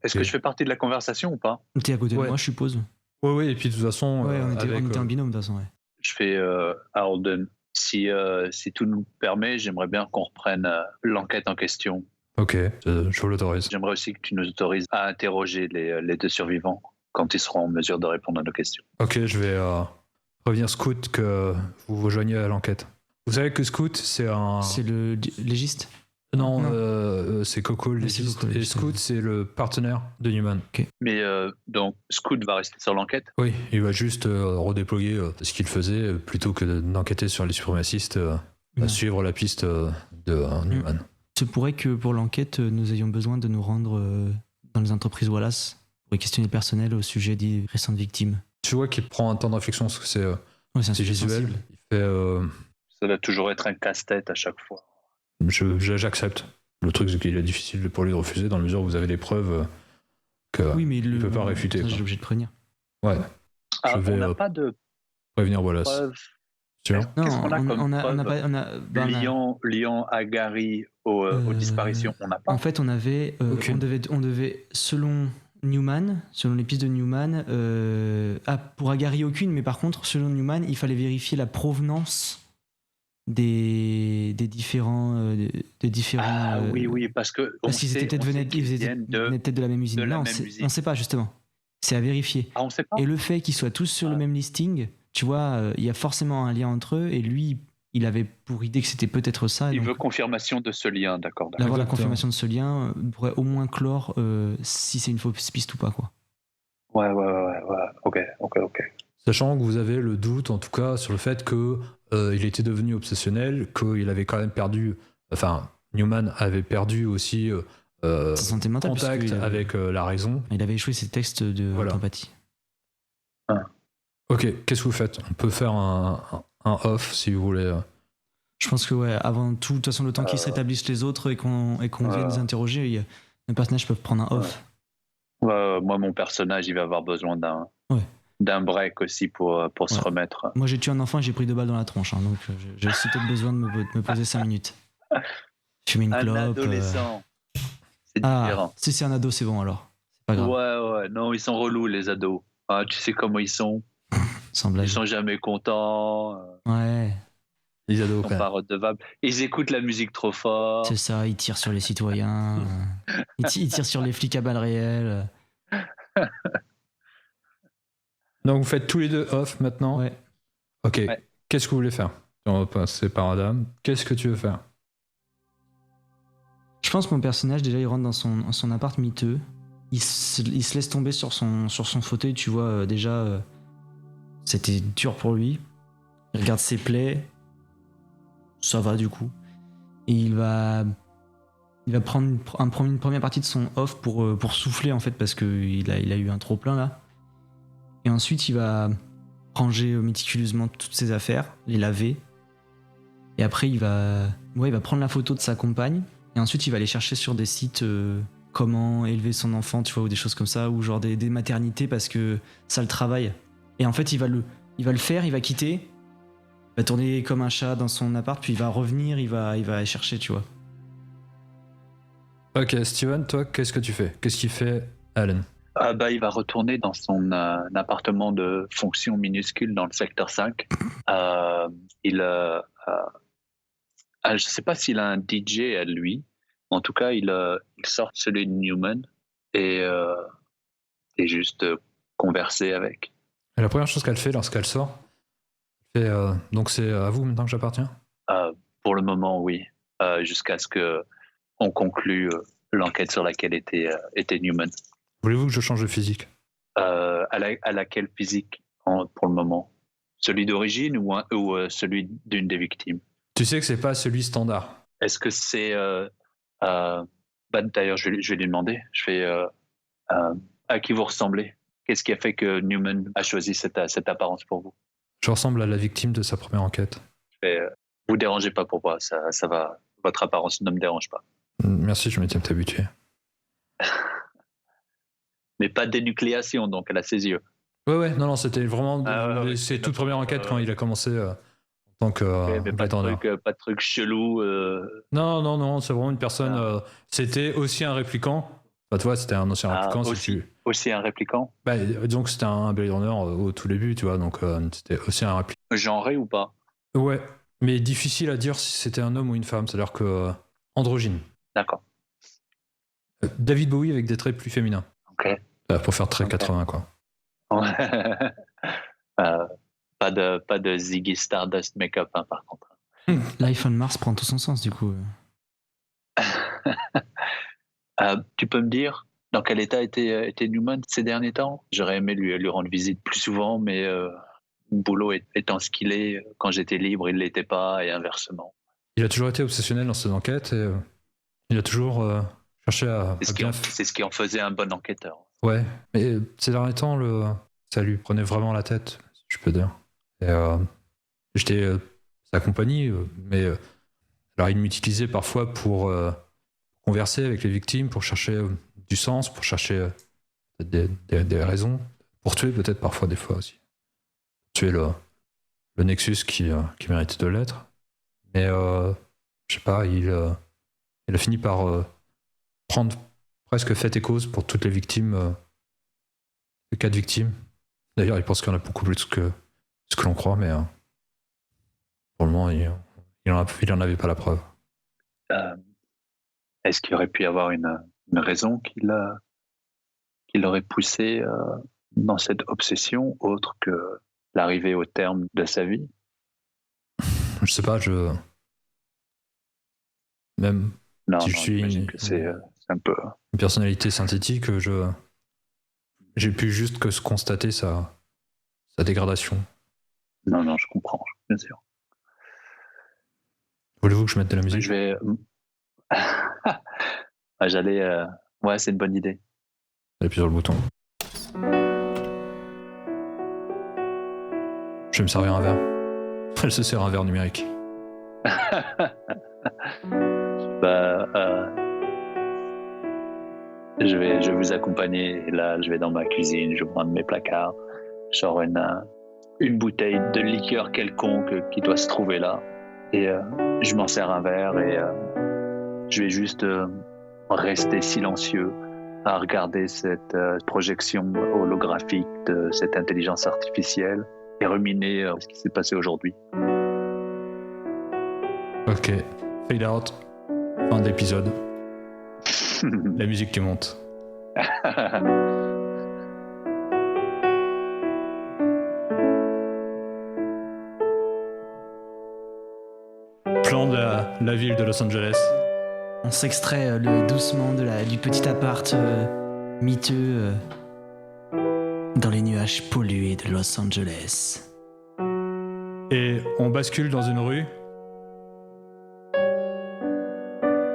Est-ce que je fais partie de la conversation ou pas? T'es à côté de Ouais. moi, je suppose. Oui, et puis de toute façon... Ouais, on était avec, en binôme, de toute façon. Ouais. Je fais à Holden. Si tout nous permet, j'aimerais bien qu'on reprenne l'enquête en question. Ok, je vous l'autorise. J'aimerais aussi que tu nous autorises à interroger les 2 survivants quand ils seront en mesure de répondre à nos questions. Ok, je vais prévenir Scout que vous vous joignez à l'enquête. Vous savez que Scout, c'est un... C'est le légiste. Non, Non. c'est Coco le c'est légiste. Coco, le Et légiste. Scout, c'est le partenaire de Newman. Mais donc, Scout va rester sur l'enquête. Oui, il va juste redéployer ce qu'il faisait plutôt que d'enquêter sur les suprémacistes, suivre la piste de Newman. Il se pourrait que pour l'enquête, nous ayons besoin de nous rendre dans les entreprises Wallace pour y questionner le personnel au sujet des récentes victimes. Tu vois qu'il prend un temps de réflexion parce que c'est Ouais, c'est un sujet visuel. sensible. Il fait... Ça doit toujours être un casse-tête à chaque fois. J'accepte. Le truc, c'est qu'il est difficile pour lui de refuser dans la mesure où vous avez des preuves que Oui, mais il peut pas réfuter. Ça, quoi. j'ai obligé de prévenir. Ouais, Ah, Je vais, on n'a pas de prévenir Wallace. preuves Sûr. Non, Qu'est-ce qu'on a comme on a preuve pas. liant Agari aux disparitions. On n'a pas. En fait, on avait. Aucune. On devait, selon Newman, selon les pistes de Newman, pour Agari, aucune, mais par contre, selon Newman, il fallait vérifier la provenance des différents. Oui, parce que. Parce qu'ils étaient peut-être venaient peut-être de la même usine. de la Non, même usine. on sait pas, justement. C'est à vérifier. Ah, on sait pas. Et le fait qu'ils soient tous sur le même listing, tu vois, il y a forcément un lien entre eux, et lui, il avait pour idée que c'était peut-être ça. Il donc veut confirmation de ce lien, d'accord. d'avoir la Exactement. confirmation de ce lien pourrait au moins clore si c'est une fausse piste ou pas, quoi. Ouais. Ok. Sachant que vous avez le doute, en tout cas, sur le fait que il était devenu obsessionnel, qu'il avait quand même perdu... Enfin, Newman avait perdu aussi Sa santé mentale, contact puisqu'il avait- avec la raison. Il avait échoué ses textes Voilà. d'empathie. Ok, qu'est-ce que vous faites? On peut faire un off, si vous voulez. Je pense que, ouais, avant tout, de toute façon, le temps qu'ils se rétablissent les autres et qu'on vienne les interroger, les personnages peuvent prendre un off. Moi, mon personnage, il va avoir besoin d'un break aussi pour se remettre. Moi, j'ai tué un enfant et j'ai pris 2 balles dans la tronche, hein, donc j'ai aussi peut-être besoin de me poser 5 minutes. Fumer une Un clope. adolescent. C'est Ah, différent. si c'est un ado, c'est bon alors. C'est pas grave. Ouais. Non, ils sont relous, les ados. Ah, tu sais comment ils sont. Sans blague. Ils sont jamais contents. Ouais, Les ados, Ils sont pas redevables. Ils écoutent la musique trop fort. c'est ça, ils tirent sur les citoyens. Ils tirent sur les flics à balles réelles. Donc vous faites tous les deux off maintenant. Ouais. Ok, Ouais. qu'est-ce que vous voulez faire? On va passer par Adam. Qu'est-ce que tu veux faire? Je pense que mon personnage, déjà, il rentre dans son appart miteux. Il se laisse tomber sur son fauteuil, tu vois, déjà, c'était dur pour lui. Il regarde ses plaies. Ça va, du coup. Et il va il va prendre une première partie de son off pour souffler en fait parce qu'il a eu un trop plein là. Et ensuite il va ranger méticuleusement toutes ses affaires, les laver. Et après il va prendre la photo de sa compagne. Et ensuite il va aller chercher sur des sites comment élever son enfant, tu vois, ou des choses comme ça, ou genre des maternités parce que ça le travaille. Et en fait il va le faire, il va quitter, il va tourner comme un chat dans son appart, puis il va revenir, il va aller chercher, tu vois. Ok, Steven, toi, qu'est-ce que tu fais? Qu'est-ce qu'il fait, Alan? Il va retourner dans son appartement de fonction minuscule dans le secteur 5. Je ne sais pas s'il a un DJ à lui. En tout cas, il sort celui de Newman et juste converser avec. Et la première chose qu'elle fait lorsqu'elle sort, donc c'est à vous maintenant que j'appartiens? Pour le moment, oui. Jusqu'à ce qu'on conclue l'enquête sur laquelle était Newman. Voulez-vous que je change de physique? À laquelle physique pour le moment? Celui d'origine ou celui d'une des victimes? Tu sais que c'est pas celui standard. Est-ce que c'est... d'ailleurs, je vais lui demander. Je fais... à qui vous ressemblez? Qu'est-ce qui a fait que Newman a choisi cette apparence pour vous? Je ressemble à la victime de sa première enquête. Je fais... vous dérangez pas pour moi, ça va. Votre apparence ne me dérange pas. Merci, je m'étais habitué. Mais pas de dénucléation, donc elle a ses yeux. Ouais, non, c'était vraiment ses toutes premières enquêtes quand il a commencé en tant que pas de truc chelou. Non, c'est vraiment une personne. C'était aussi un répliquant. Enfin, tu vois, c'était un ancien répliquant. Aussi un répliquant? Disons que c'était un Blade Runner au tout début, tu vois, donc c'était aussi un répliquant. Genré ou pas? Ouais, mais difficile à dire si c'était un homme ou une femme, c'est-à-dire que androgyne. D'accord. David Bowie avec des traits plus féminins. Ok. Pour faire très 80, quoi. Pas de Ziggy Stardust make-up, hein, par contre. L'iPhone Mars prend tout son sens, du coup. Tu peux me dire dans quel état était Newman ces derniers temps? J'aurais aimé lui rendre visite plus souvent, mais le boulot étant ce qu'il est, quand j'étais libre, il ne l'était pas, et inversement. Il a toujours été obsessionnel dans ses enquêtes, et il a toujours cherché à bien... C'est ce qui en faisait un bon enquêteur. Ouais, mais ces derniers temps, ça lui prenait vraiment la tête, si je peux dire. Et j'étais sa compagnie, mais alors il m'utilisait parfois pour converser avec les victimes, pour chercher du sens, pour chercher des raisons, pour tuer peut-être parfois des fois aussi. Tuer le Nexus qui méritait de l'être. Mais je sais pas, il a fini par prendre presque fait et cause pour toutes les victimes, les 4 victimes. D'ailleurs, il pense qu'il y en a beaucoup plus que ce que l'on croit, mais pour le moment, il en avait pas la preuve. Est-ce qu'il aurait pu y avoir une raison qui l'aurait poussé dans cette obsession, autre que l'arrivée au terme de sa vie? Je sais pas, même si je suis que c'est un peu une personnalité synthétique, j'ai pu juste que se constater sa dégradation. Non, je comprends, bien sûr. Voulez-vous que je mette de la musique? Je vais... J'allais... Ouais, c'est une bonne idée. J'appuie sur le bouton. Je vais me servir un verre. Elle se sert un verre numérique. Je vais vous accompagner. Et là, je vais dans ma cuisine, je prends mes placards, je sors une bouteille de liqueur quelconque qui doit se trouver là. Et je m'en sers un verre et je vais juste rester silencieux à regarder cette projection holographique de cette intelligence artificielle et ruminer ce qui s'est passé aujourd'hui. Ok, fade out, fin de l'épisode. La musique qui monte. Plan de la ville de Los Angeles. On s'extrait doucement du petit appart miteux dans les nuages pollués de Los Angeles. Et on bascule dans une rue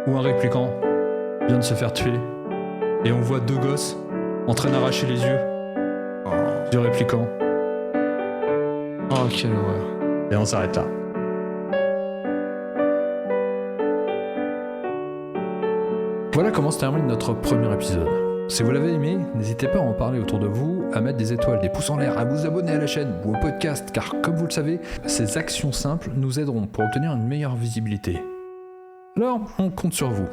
où un répliquant vient de se faire tuer. Et on voit 2 gosses en train d'arracher les yeux du répliquant. Oh, quelle horreur. Et on s'arrête là. Voilà comment se termine notre premier épisode. Si vous l'avez aimé, n'hésitez pas à en parler autour de vous, à mettre des étoiles, des pouces en l'air, à vous abonner à la chaîne ou au podcast, car comme vous le savez, ces actions simples nous aideront pour obtenir une meilleure visibilité. Alors, on compte sur vous.